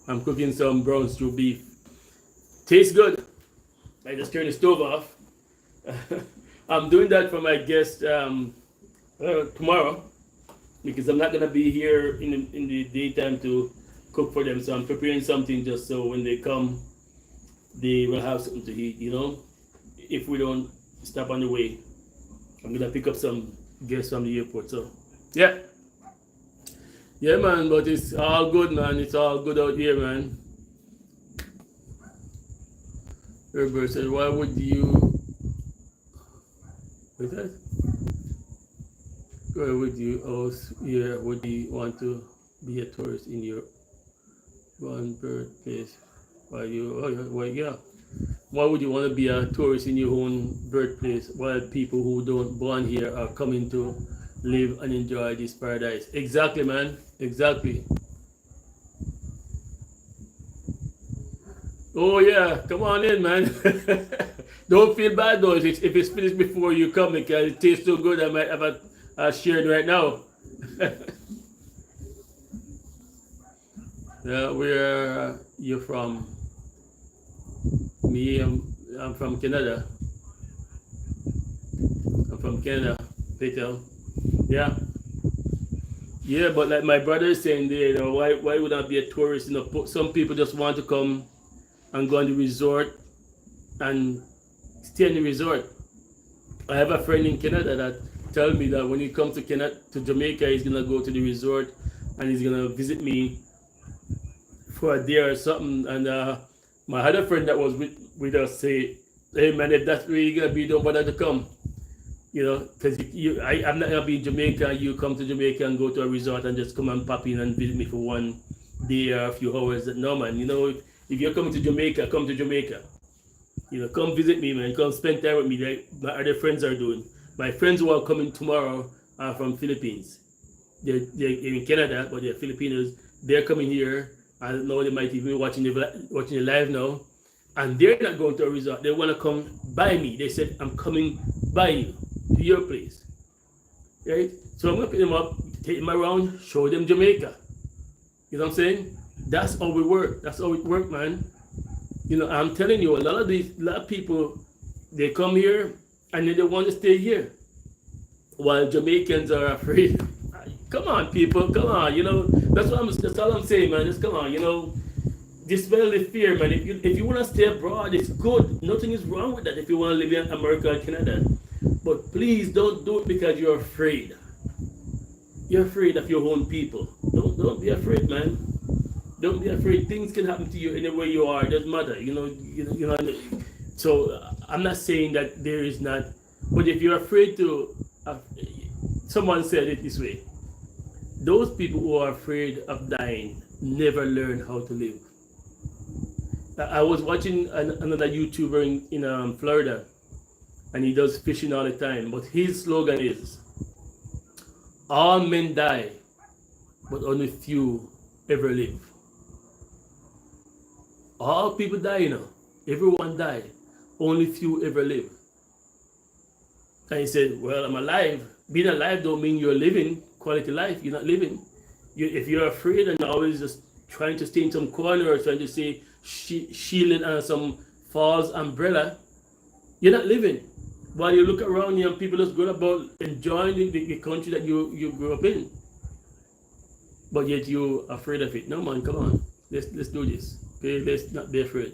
I'm cooking some brown stew beef. Tastes good. I just turned the stove off. I'm doing that for my guest tomorrow, because I'm not gonna be here in the daytime to cook for them. So I'm preparing something just so when they come, they will have something to eat, you know. If we don't stop on the way, I'm gonna pick up some guests from the airport. So yeah, man, but it's all good, man. It's all good out here, man. Herbert said, why would you... What's that? Why would you would you want to be a tourist in your one birthplace? Why would you want to be a tourist in your own birthplace while people who don't born here are coming to live and enjoy this paradise? Exactly, man. Exactly. Oh yeah, come on in, man. Don't feel bad though if it's finished before you come, because it tastes so good. I might have a shared right now. Where are you from? Me, I'm from Canada. I'm from Canada, Peter. Yeah. Yeah, but like my brother is saying there, you know, why would I be a tourist? You know, some people just want to come and go on the resort and stay in the resort. I have a friend in Canada that tells me that when he comes to Jamaica, he's gonna go to the resort and he's gonna visit me for a day or something. And my other friend that was with us say, hey man, if that's where you're gonna be, don't bother to come. You know, because I'm not gonna be in Jamaica. You come to Jamaica and go to a resort and just come and pop in and visit me for one day or a few hours. No, man. You know, if you're coming to Jamaica, come to Jamaica. You know, come visit me, man. Come spend time with me. Like my other friends are doing. My friends who are coming tomorrow are from Philippines. They're in Canada, but they're Filipinos. They're coming here. I don't know. They might even be watching the live now, and they're not going to a resort. They want to come by me. They said, "I'm coming by you to your place." Right? So I'm gonna pick them up, take them around, show them Jamaica. You know what I'm saying? That's how we work. That's how it works, man. You know, I'm telling you, a lot of people, they come here and then they want to stay here, while Jamaicans are afraid. Come on, people, come on. You know, that's all I'm saying, man. Just come on, you know, dispel the fear, man. If you want to stay abroad, it's good. Nothing is wrong with that. If you want to live in America or Canada, but please don't do it because you're afraid. You're afraid of your own people. Don't be afraid, man. Don't be afraid. Things can happen to you anywhere you are. It doesn't matter. So I'm not saying that there is not, but if you're afraid to, someone said it this way: those people who are afraid of dying never learn how to live. I was watching another YouTuber in Florida, and he does fishing all the time. But his slogan is, "All men die, but only few ever live." All people die, Everyone die. Only few ever live. And he said, well, I'm alive. Being alive don't mean you're living quality life. You're not living. If you're afraid and always just trying to stay in some corner or trying to stay shielded under some false umbrella, you're not living. While you look around you and people just go about enjoying the country that you grew up in. But yet you're afraid of it. No, man, come on. Let's do this. Okay, let's not be afraid.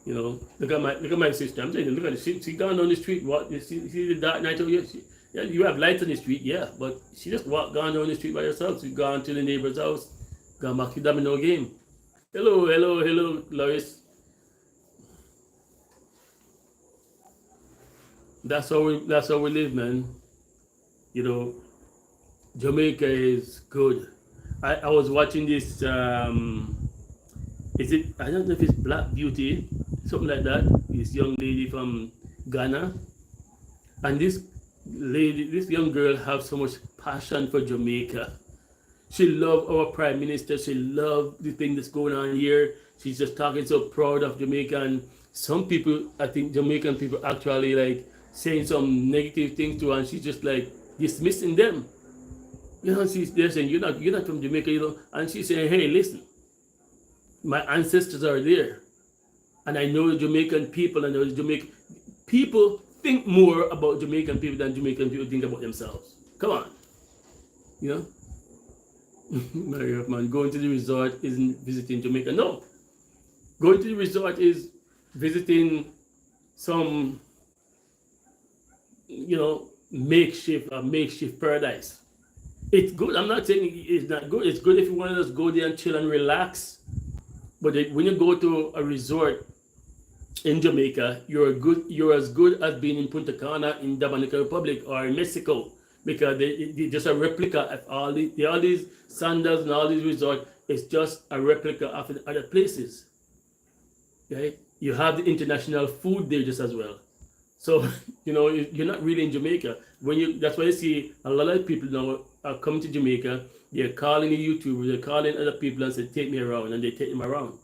Look at my sister. I'm saying, look at it. She gone down the street. What? You see the dark night over here? Yeah, you have lights on the street, yeah, but she just gone down the street by herself. She gone to the neighbor's house, gone back to domino game. Hello, Lois. That's how we live, man. Jamaica is good. I was watching this. Is it? I don't know if it's Black Beauty, something like that. This young lady from Ghana, and this young girl have so much passion for Jamaica. She loved our Prime Minister. She loved the thing that's going on here. She's just talking so proud of Jamaica. And some people, I think Jamaican people actually like saying some negative things to her, and she's just like dismissing them. They're saying you're not from Jamaica, and she's saying, hey, listen, my ancestors are there, and I know the Jamaican people, and the Jamaican people think more about Jamaican people than Jamaican people think about themselves. Come on, man, going to the resort isn't visiting Jamaica. No, going to the resort is visiting some, makeshift paradise. It's good. I'm not saying it's not good. It's good if you want to just go there and chill and relax. But when you go to a resort in Jamaica, you're as good as being in Punta Cana in Dominican Republic or in Mexico, because they just a replica of all these sandals and all these resorts. It's just a replica of the other places. Okay? You have the international food there just as well. So you're not really in Jamaica. That's why you see a lot of people now are coming to Jamaica. They're calling the YouTubers, they're calling other people and say, take me around, and they take them around.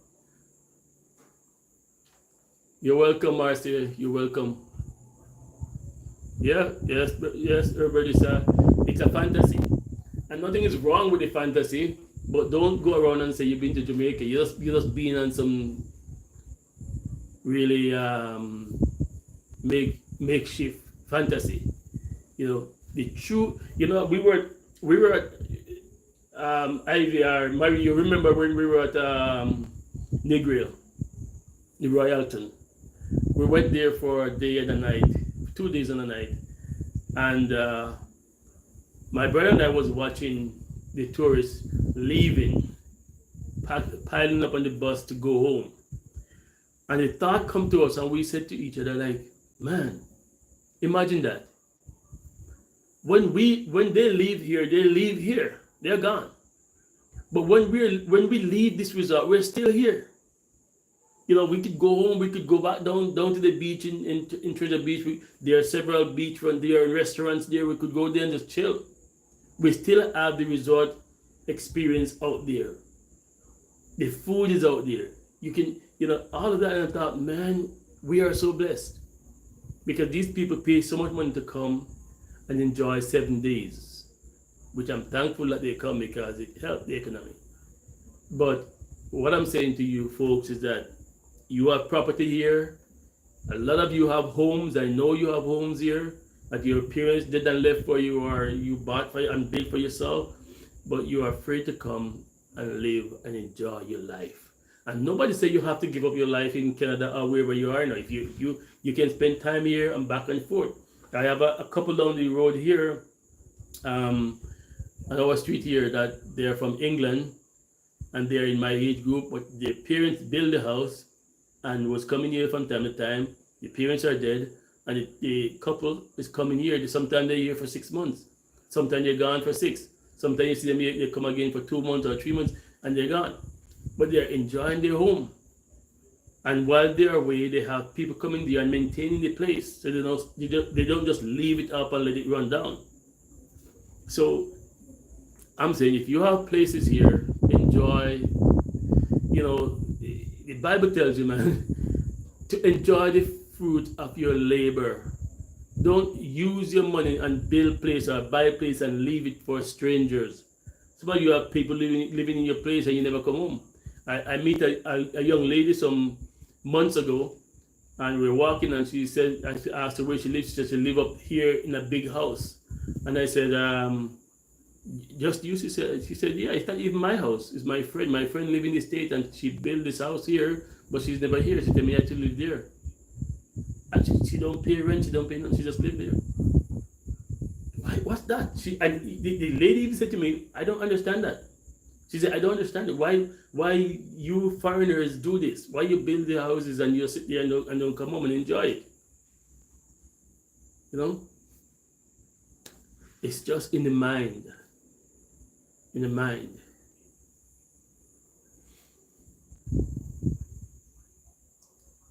You're welcome, Marcia. You're welcome. Yes, everybody, sir. It's a fantasy. And nothing is wrong with the fantasy, but don't go around and say you've been to Jamaica. You're just being on some really makeshift fantasy. The true, we were at IVR. Mary, you remember when we were at Negril, the Royalton? We went there for a day and a night, 2 days and a night. And my brother and I was watching the tourists leaving, piling up on the bus to go home. And the thought come to us, and we said to each other, like, man, imagine that. When they leave here, they're gone. But when we leave this resort, we're still here. We could go home, we could go back down to the beach in Treasure Beach. There are several beachfront, there are restaurants there. We could go there and just chill. We still have the resort experience out there. The food is out there. You can, all of that, and I thought, man, we are so blessed. Because these people pay so much money to come and enjoy 7 days, which I'm thankful that they come because it helps the economy. But what I'm saying to you folks is that you have property here. A lot of you have homes. I know you have homes here that your parents did and left for you, or you bought for and built for yourself, but you are afraid to come and live and enjoy your life. And nobody say you have to give up your life in Canada or wherever you are now. If you can spend time here and back and forth. I have a couple down the road here. on our street here that they're from England and they're in my age group, but their parents built the house and was coming here from time to time. The parents are dead, and the couple is coming here. Sometimes they're here for 6 months. Sometimes they're gone for six. Sometimes you see them here, they come again for 2 months or 3 months, and they're gone. But they're enjoying their home. And while they're away, they have people coming there and maintaining the place. So they don't just leave it up and let it run down. So I'm saying if you have places here, enjoy, the Bible tells you, man, to enjoy the fruit of your labor. Don't use your money and build place or buy place and leave it for strangers. Some of you have people living in your place and you never come home. I meet a young lady some months ago, and we were walking, and she said, I asked her where she lives. She said she live up here in a big house, and I said, just you? She said, yeah, it's not even my house. It's my friend. My friend live in the state, and she built this house here, but she's never here. She told me I have to live there, and she don't pay rent. She don't pay nothing. She just live there. Why? What's that? And the lady even said to me, I don't understand that. She said, I don't understand it. Why you foreigners do this? Why you build the houses and you sit there and don't come home and enjoy it? It's just in the mind. In the mind.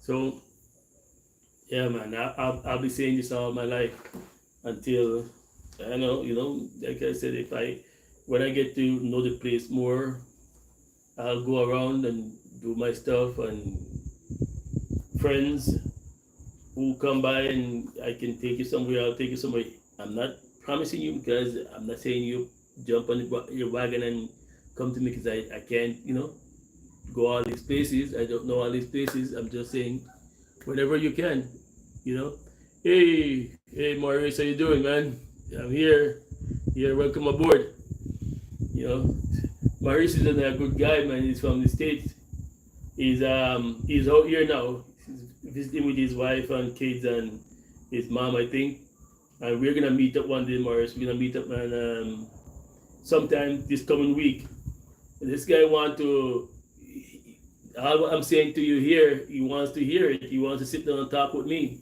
So, yeah, man, I'll be saying this all my life until, I know, like I said, when I get to know the place more, I'll go around and do my stuff, and friends who come by and I can take you somewhere, I'll take you somewhere. I'm not promising you, because I'm not saying you jump on your wagon and come to me, because I can't, go all these places. I don't know all these places. I'm just saying, whenever you can, Hey, Maurice, how you doing, man? I'm here. Welcome aboard. Maurice is a good guy, man. He's from the States. He's out here now. He's visiting with his wife and kids and his mom, I think. And we're gonna meet up one day, Maurice. We're gonna meet up, man, sometime this coming week. And this guy all what I'm saying to you here, he wants to hear it. He wants to sit down and talk with me,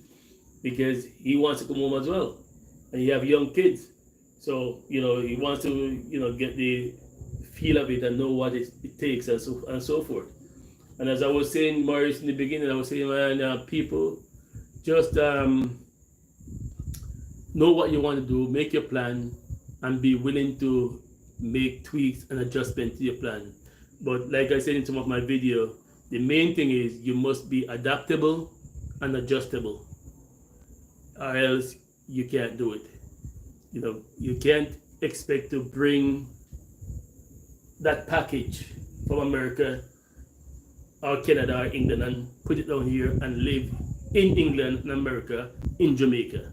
because he wants to come home as well. And he have young kids. So, he wants to, get the feel of it and know what it takes and so forth. And as I was saying, Maurice, in the beginning, I was saying, man, people just know what you want to do, make your plan, and be willing to make tweaks and adjustment to your plan. But like I said in some of my video, the main thing is you must be adaptable and adjustable, or else you can't do it. You can't expect to bring that package from America or Canada or England and put it down here and live in England and America, in Jamaica.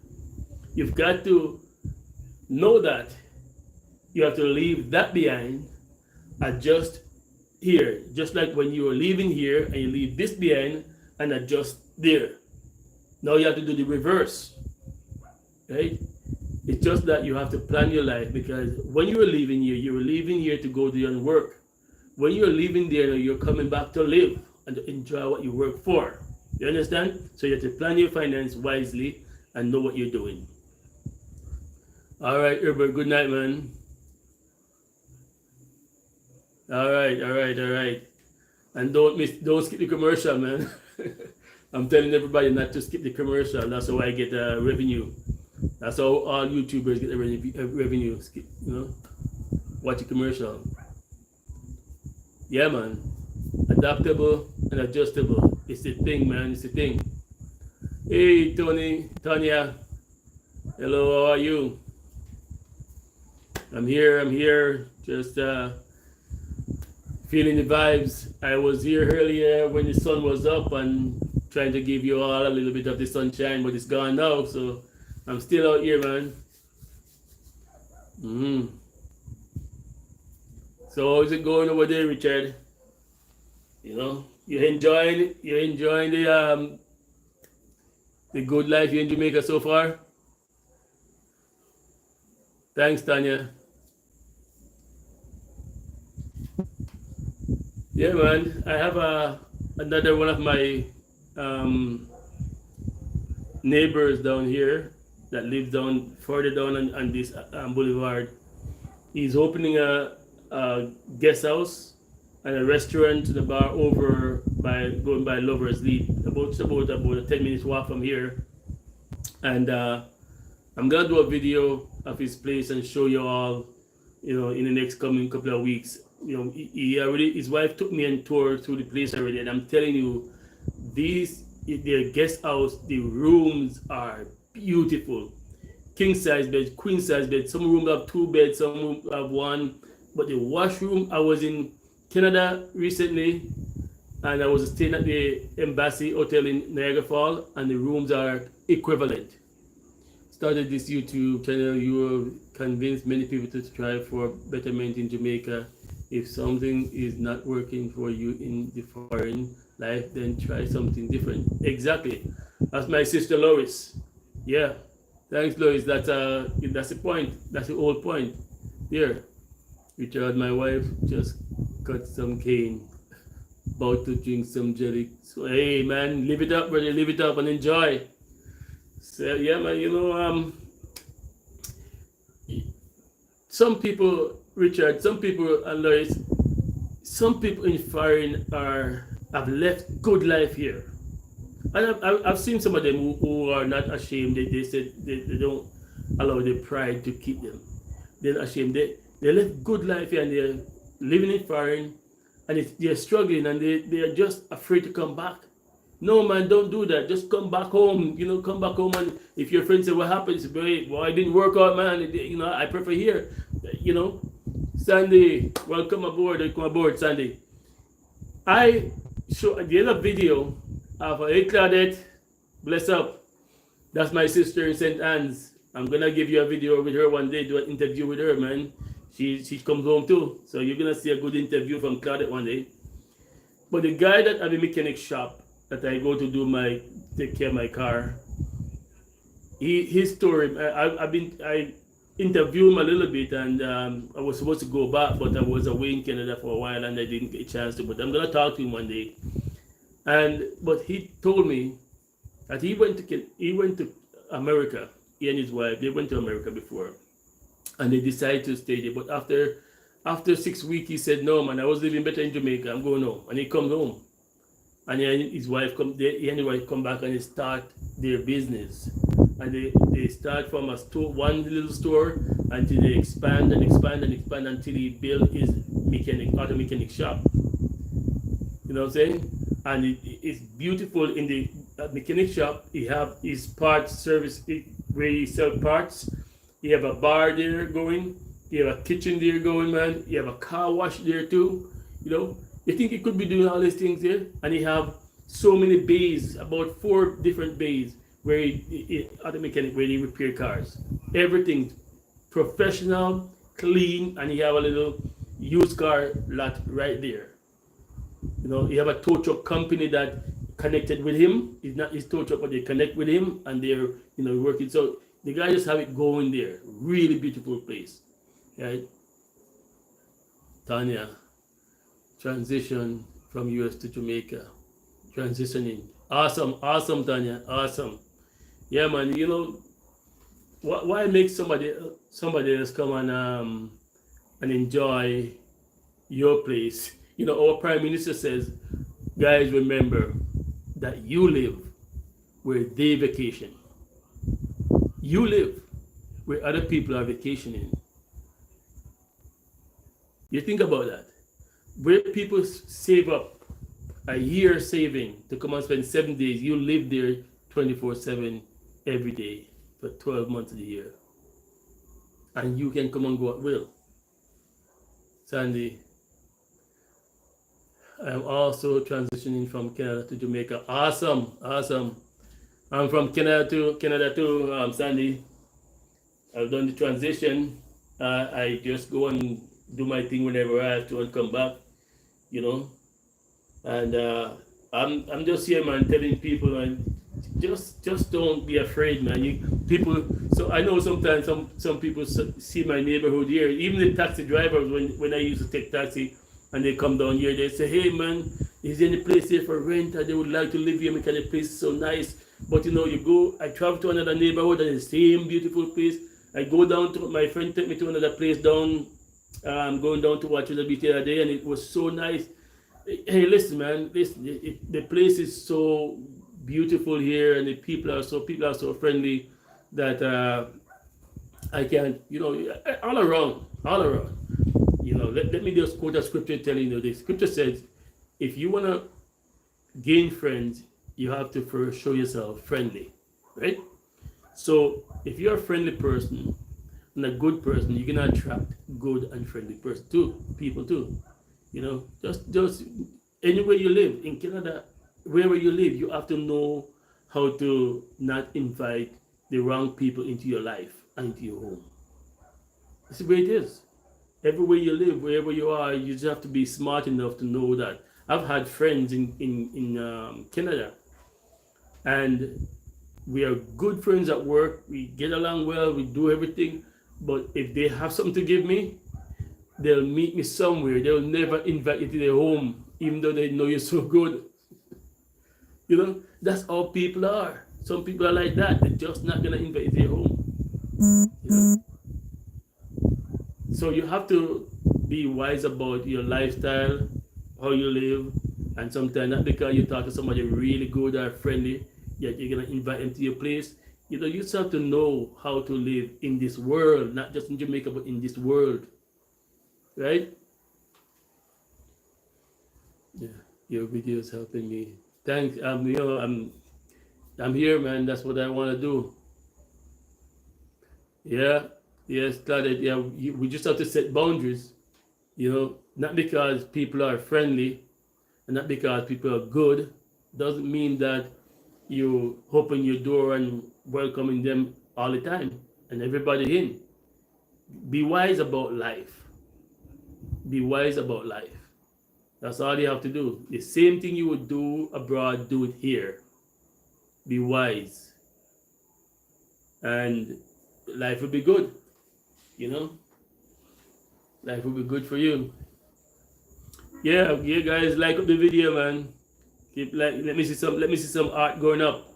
You've got to know that you have to leave that behind, adjust here, just like when you are leaving here and you leave this behind and adjust there. Now you have to do the reverse, right? It's just that you have to plan your life, because when you were leaving here, you were leaving here to go do your work. When you're leaving there, you're coming back to live and to enjoy what you work for. You understand? So you have to plan your finance wisely and know what you're doing. All right, Herbert, good night, man. All right. And don't skip the commercial, man. I'm telling everybody not to skip the commercial. That's how I get revenue. That's how all YouTubers get the revenue. Skip, watch the commercial. Yeah, man. Adaptable and adjustable. It's the thing, man. It's the thing. Hey, Tonya. Hello, how are you? I'm here. Just feeling the vibes. I was here earlier when the sun was up and trying to give you all a little bit of the sunshine, but it's gone now, so I'm still out here, man. So how's it going over there, Richard? You're enjoying the good life here in Jamaica so far? Thanks, Tanya. Yeah, man. I have another one of my neighbors down here that lives down further down on this boulevard. He's opening a guest house and a restaurant and a bar over by going by Lovers Lead, about a 10 minutes walk from here. And I'm gonna do a video of his place and show you all, in the next coming couple of weeks. He already, his wife took me and tour through the place already, and I'm telling you, their guest house, the rooms are beautiful. King size bed, queen size bed. Some rooms have two beds, some rooms have one. But the washroom, I was in Canada recently, and I was staying at the Embassy Hotel in Niagara Falls, and the rooms are equivalent. Started this YouTube channel, you have convinced many people to strive for betterment in Jamaica. If something is not working for you in the foreign life, then try something different. Exactly. That's my sister Lois. Yeah. Thanks, Lois. That's the point. That's the whole point. Here, Richard, my wife just cut some cane. About to drink some jelly. So hey, man, live it up, brother. Live it up and enjoy. So yeah, man. Some people, Richard, some people, and Lois, some people in foreign have left good life here. And I've seen some of them who are not ashamed. They said they don't allow their pride to keep them. They're not ashamed. They live good life here and they're living in foreign, and they're struggling and they're just afraid to come back. No, man, don't do that. Just come back home. Come back home, and if your friend say what happened, say, well, I didn't work out, man. I prefer here. Sandy, welcome aboard. Welcome aboard, Sandy. I show the other video of a Claudette, bless up. That's my sister in St. Anne's. I'm gonna give you a video with her one day, do an interview with her, man. She comes home too. So you're gonna see a good interview from Claudette one day. But the guy that at the mechanic shop that I go to take care of my car, his story, I interviewed him a little bit, and I was supposed to go back, but I was away in Canada for a while and I didn't get a chance to. But I'm gonna talk to him one day. But he told me that he went to America. He and his wife, they went to America before, and they decided to stay there. But after 6 weeks, he said, "No, man, I was living better in Jamaica. I'm going home." And he comes home, and his wife come back and they start their business, and they start from a store, one little store, until they expand until he built his auto mechanic shop. You know what I'm saying? And it's beautiful. In the mechanic shop, he have his parts service where he sell parts. You have a bar there going. You have a kitchen there going, man. You have a car wash there too. You think he could be doing all these things there? And he have so many bays, about 4 different bays where he auto mechanic, where he repair cars. Everything professional, clean, and he have a little used car lot right there. He have a tow truck company that connected with him. It's not his tow truck, but they connect with him, and they're working. So the guy just have it going there. Really beautiful place, right? Tanya, transition from US to Jamaica, transitioning. Awesome, Tanya, awesome. Yeah, man. Why make somebody else come and enjoy your place? Our Prime Minister says, guys, remember that you live where they vacation. You live where other people are vacationing. You think about that. Where people save up a year saving to come and spend 7 days, you live there 24/7 every day for 12 months of the year. And you can come and go at will. Sandy, I'm also transitioning from Canada to Jamaica. Awesome. I'm from Canada too, Sandy. I've done the transition. I just go and do my thing whenever I have to and come back, And I'm just here, man, telling people, man, just don't be afraid, man. So I know sometimes some people see my neighborhood here. Even the taxi drivers, when I used to take taxi, and they come down here. They say, "Hey man, is there any place here for rent? They would like to live here because the place is so nice." But you know, you go. I travel to another neighborhood and the same beautiful place. I go down to my friend took me to another place down. Going down to watch the beach the other day, and it was so nice. Hey, listen, man. The place is so beautiful here, and the people are so friendly that I can't, you know, all around. You know, let me just quote a scripture telling you the scripture says, if you want to gain friends, you have to first show yourself friendly, right? So if you're a friendly person and a good person, you can attract good and friendly people too. You know, just anywhere you live in Canada, wherever you live, you have to know how to not invite the wrong people into your life and into your home. That's the way it is. Everywhere you live, wherever you are, you just have to be smart enough to know that. I've had friends in Canada, and we are good friends at work. We get along well. We do everything. But if they have something to give me, they'll meet me somewhere. They'll never invite you to their home, even though they know you're so good. You know, that's how people are. Some people are like that. They're just not gonna invite you to their home. You know? So you have to be wise about your lifestyle, how you live, and sometimes not because you talk to somebody really good or friendly, yet you're gonna invite them to your place. You know, you just have to know how to live in this world, not just in Jamaica, but in this world, right? Yeah, your video is helping me. Thanks. You know, I'm here, man. That's what I want to do. Yeah, yes, Claudette. Yeah, we just have to set boundaries. You know, not because people are friendly and not because people are good, doesn't mean that you open your door and welcoming them all the time and everybody in. Be wise about life. Be wise about life. That's all you have to do. The same thing you would do abroad, do it here. Be wise. And life will be good. You know? Life will be good for you. Yeah, guys, like up the video, man. Keep like let me see some art going up.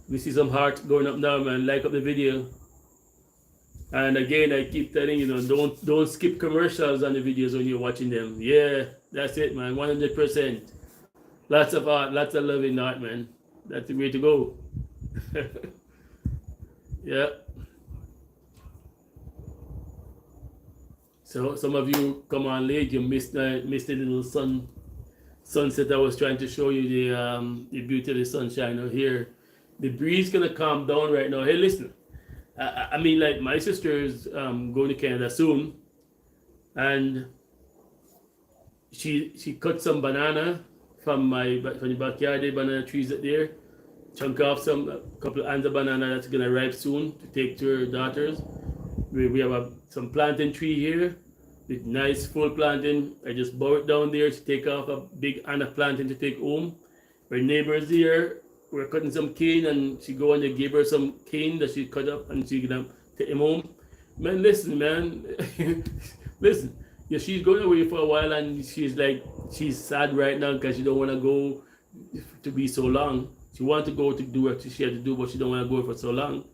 We see some heart going up now, man. Like up the video. And again, I keep telling you, don't skip commercials on the videos when you're watching them. Yeah, that's it, man. 100%. Lots of art, lots of love in art, man. That's the way to go. Yeah. So some of you come on late. You missed the little sunset. I was trying to show you the beauty of the sunshine out here. The breeze gonna calm down right now. Hey, listen. I mean, like my sister's going to Canada soon, and she cut some banana from the backyard. The banana trees up there. Chunk off a couple of hands of banana that's gonna ripe soon to take to her daughters. We have some plantain tree here with nice full plantain. I just bow it down there to take off a big hand of plantain to take home. Our neighbors here, we're cutting some cane, and she go and they gave her some cane that she cut up, and she gonna take him home. Man, listen, man. Listen. Yeah, she's going away for a while, and she's sad right now because she don't want to go to be so long. She wants to go to do what she had to do, but she don't want to go for so long.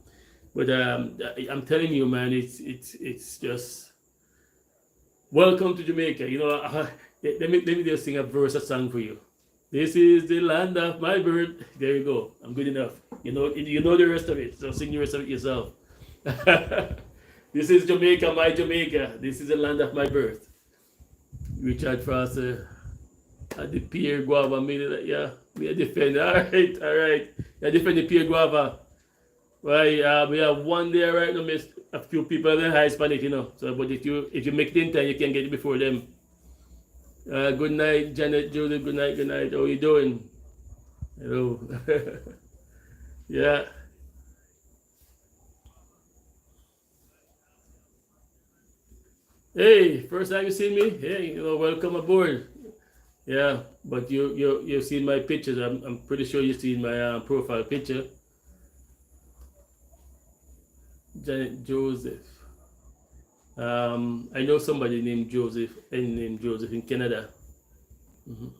But I'm telling you, man, it's just welcome to Jamaica. You know, let me just sing a song for you. This is the land of my birth. There you go. I'm good enough. You know the rest of it. So sing the rest of it yourself. This is Jamaica, my Jamaica. This is the land of my birth. Richard Foster at the Pierre Guava made yeah. We defend. All right. Yeah, defend the Pierre Guava. Right, we have one there right now, miss. A few people are high Hispanic, you know. So, but if you make it in time, you can get it before them. Good night, Janet, Julie. Good night. How you doing? Hello. Yeah. Hey, first time you seen me? Hey, welcome aboard. Yeah, but you've seen my pictures. I'm pretty sure you've seen my profile picture. Janet Joseph. I know somebody named Joseph in Canada. Mhm.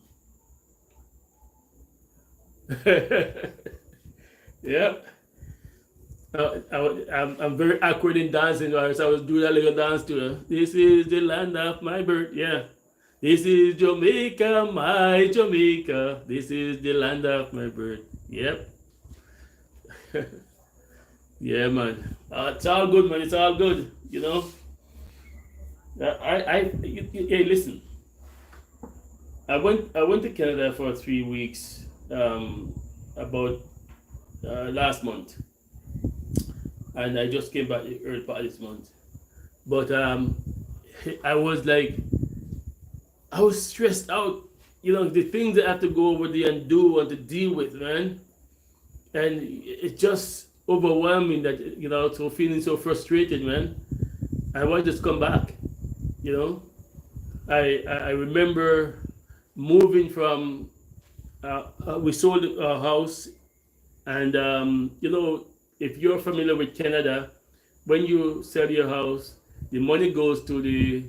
Yeah. I'm very awkward in dancing, so I was doing that little dance to her. This is the land of my birth. Yeah. This is Jamaica, my Jamaica. This is the land of my birth. Yep. Yeah, man. It's all good, man. It's all good. You know. Hey, listen. I went to Canada for 3 weeks. About last month, and I just came back the early part of this month. But I was like, I was stressed out. You know, the things I have to go over there and do and to deal with, man. And it's just overwhelming that, so feeling so frustrated, man. I want to just come back. You know, I remember moving from. We sold our house, and if you're familiar with Canada, when you sell your house, the money goes to the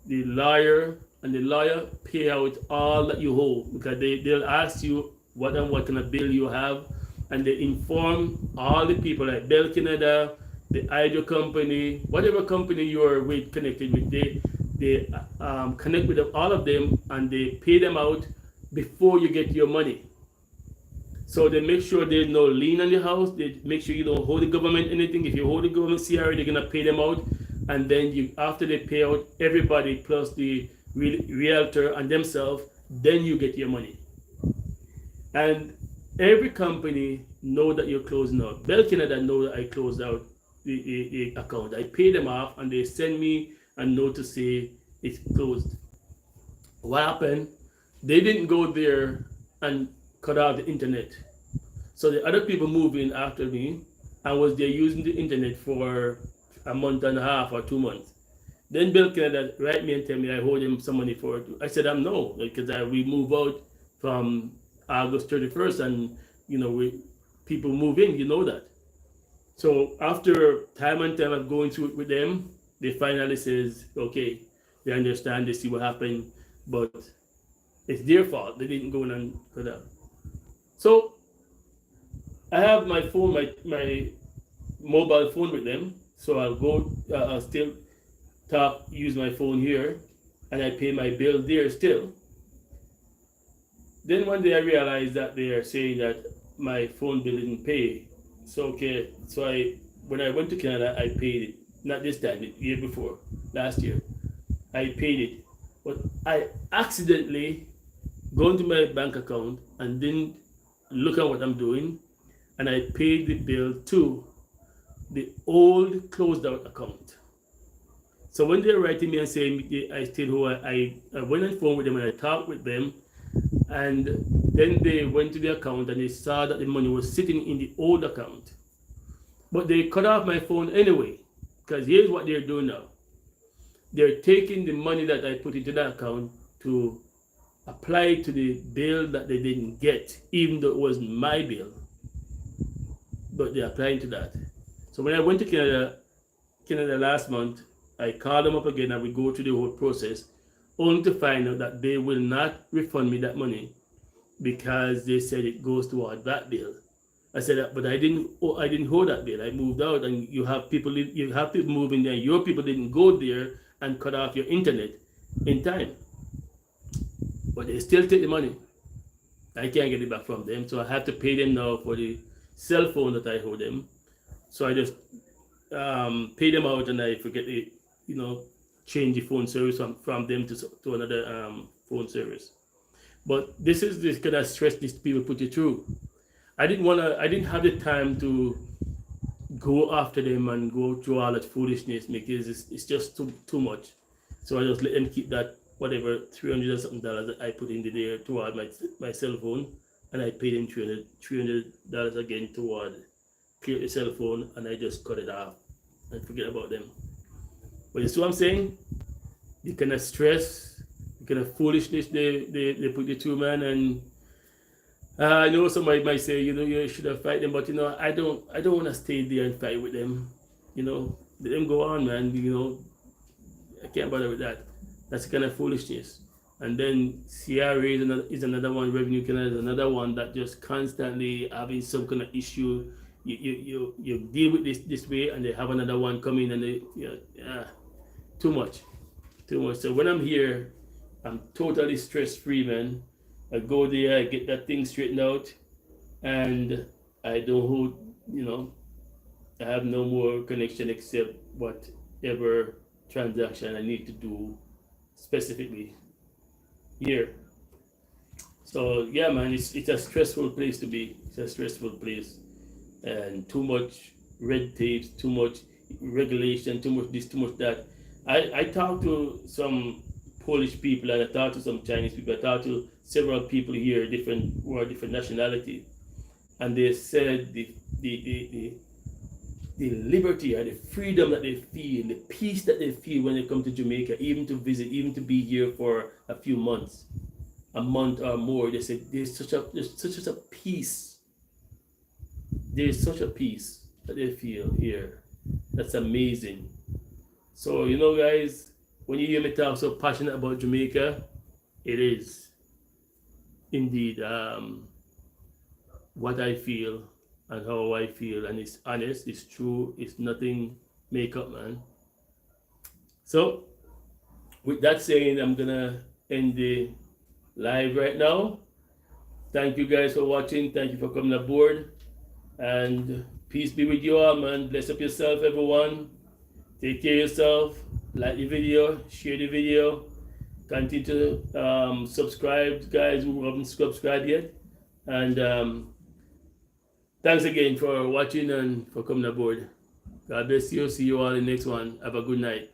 lawyer, and the lawyer pay out all that you owe, because they'll ask you what kind of bill you have, and they inform all the people like Bell Canada, the hydro company, whatever company you are with connected with, they connect with them, all of them, and they pay them out before you get your money. So they make sure there's no lien on the house. They make sure you don't hold the government anything. If you hold the government CRA, they're gonna pay them out, and then after they pay out everybody plus the realtor and themselves, then you get your money. And every company know that you're closing out. Bell Canada know that I closed out the account. I pay them off, and they send me a note to say it's closed. What happened? They didn't go there and cut out the internet. So the other people moved in after me and was there using the internet for a month and a half or 2 months. Then Bill Canada write me and tell me I owed him some money for it. I said, no, because we move out from August 31st, and people move in, you know that. So after time and time of going through it with them, they finally says, okay, they understand, they see what happened, but it's their fault. They didn't go in and cut out. So I have my phone, my mobile phone with them. So I'll go, I'll still use my phone here, and I pay my bill there still. Then one day I realized that they are saying that my phone bill didn't pay. So when I went to Canada, I paid it. Not this time, the year before, last year. I paid it. But I accidentally go into my bank account and didn't look at what I'm doing, and I paid the bill to the old closed out account. So when they're writing me and saying I still owe, I went on phone with them and I talked with them, and then they went to the account and they saw that the money was sitting in the old account. But they cut off my phone anyway, because here's what they're doing now. They're taking the money that I put into that account to apply to the bill that they didn't get, even though it was my bill. But they're applying to that. So when I went to Canada last month, I called them up again and we go through the whole process, only to find out that they will not refund me that money because they said it goes toward that bill. I said, but I didn't owe that bill. I moved out, and you have people moving there. Your people didn't go there and cut off your internet in time, but they still take the money. I can't get it back from them, so I have to pay them now for the cell phone that I owe them. So I just pay them out, and I forget to change the phone service from them to another phone service. But this is this kind of stress these people put you through. I didn't have the time to go after them and go through all that foolishness, because it's just too much. So I just let them keep that whatever $300 or something that I put in there toward my cell phone, and I paid them $300 again toward clear the cell phone, and I just cut it off and forget about them. But you see what I'm saying? The kind of stress, the kind of foolishness they put you through, man. And I know somebody might say, you should have fight them, but I don't want to stay there and fight with them. Let them go on, man. I can't bother with that. That's kind of foolishness. And then CRA is another one. Revenue Canada is another one that just constantly having some kind of issue. You deal with this way, and they have another one coming, and they too much, too much. So when I'm here, I'm totally stress free, man. I go there, I get that thing straightened out, and I don't hold, I have no more connection except whatever transaction I need to do specifically here. So yeah, man, it's a stressful place to be. It's a stressful place, and too much red tape, too much regulation, too much this, too much that. I talked to some Polish people, and I talked to some Chinese people. I talked to several people here, who are different nationality, and they said the liberty or the freedom that they feel, the peace that they feel when they come to Jamaica, even to visit, even to be here for a few months, a month or more. They said there's such a peace. There's such a peace that they feel here. That's amazing. So guys, when you hear me talk so passionate about Jamaica, it is indeed what I feel and how I feel, and it's honest, it's true, it's nothing make up, man. So with that saying, I'm gonna end the live right now. Thank you guys for watching. Thank you for coming aboard, and peace be with you all, man. Bless up yourself, everyone. Take care of yourself. Like the video, share the video, continue to subscribe, guys who haven't subscribed yet, and thanks again for watching and for coming aboard. God bless you. See you all in the next one. Have a good night.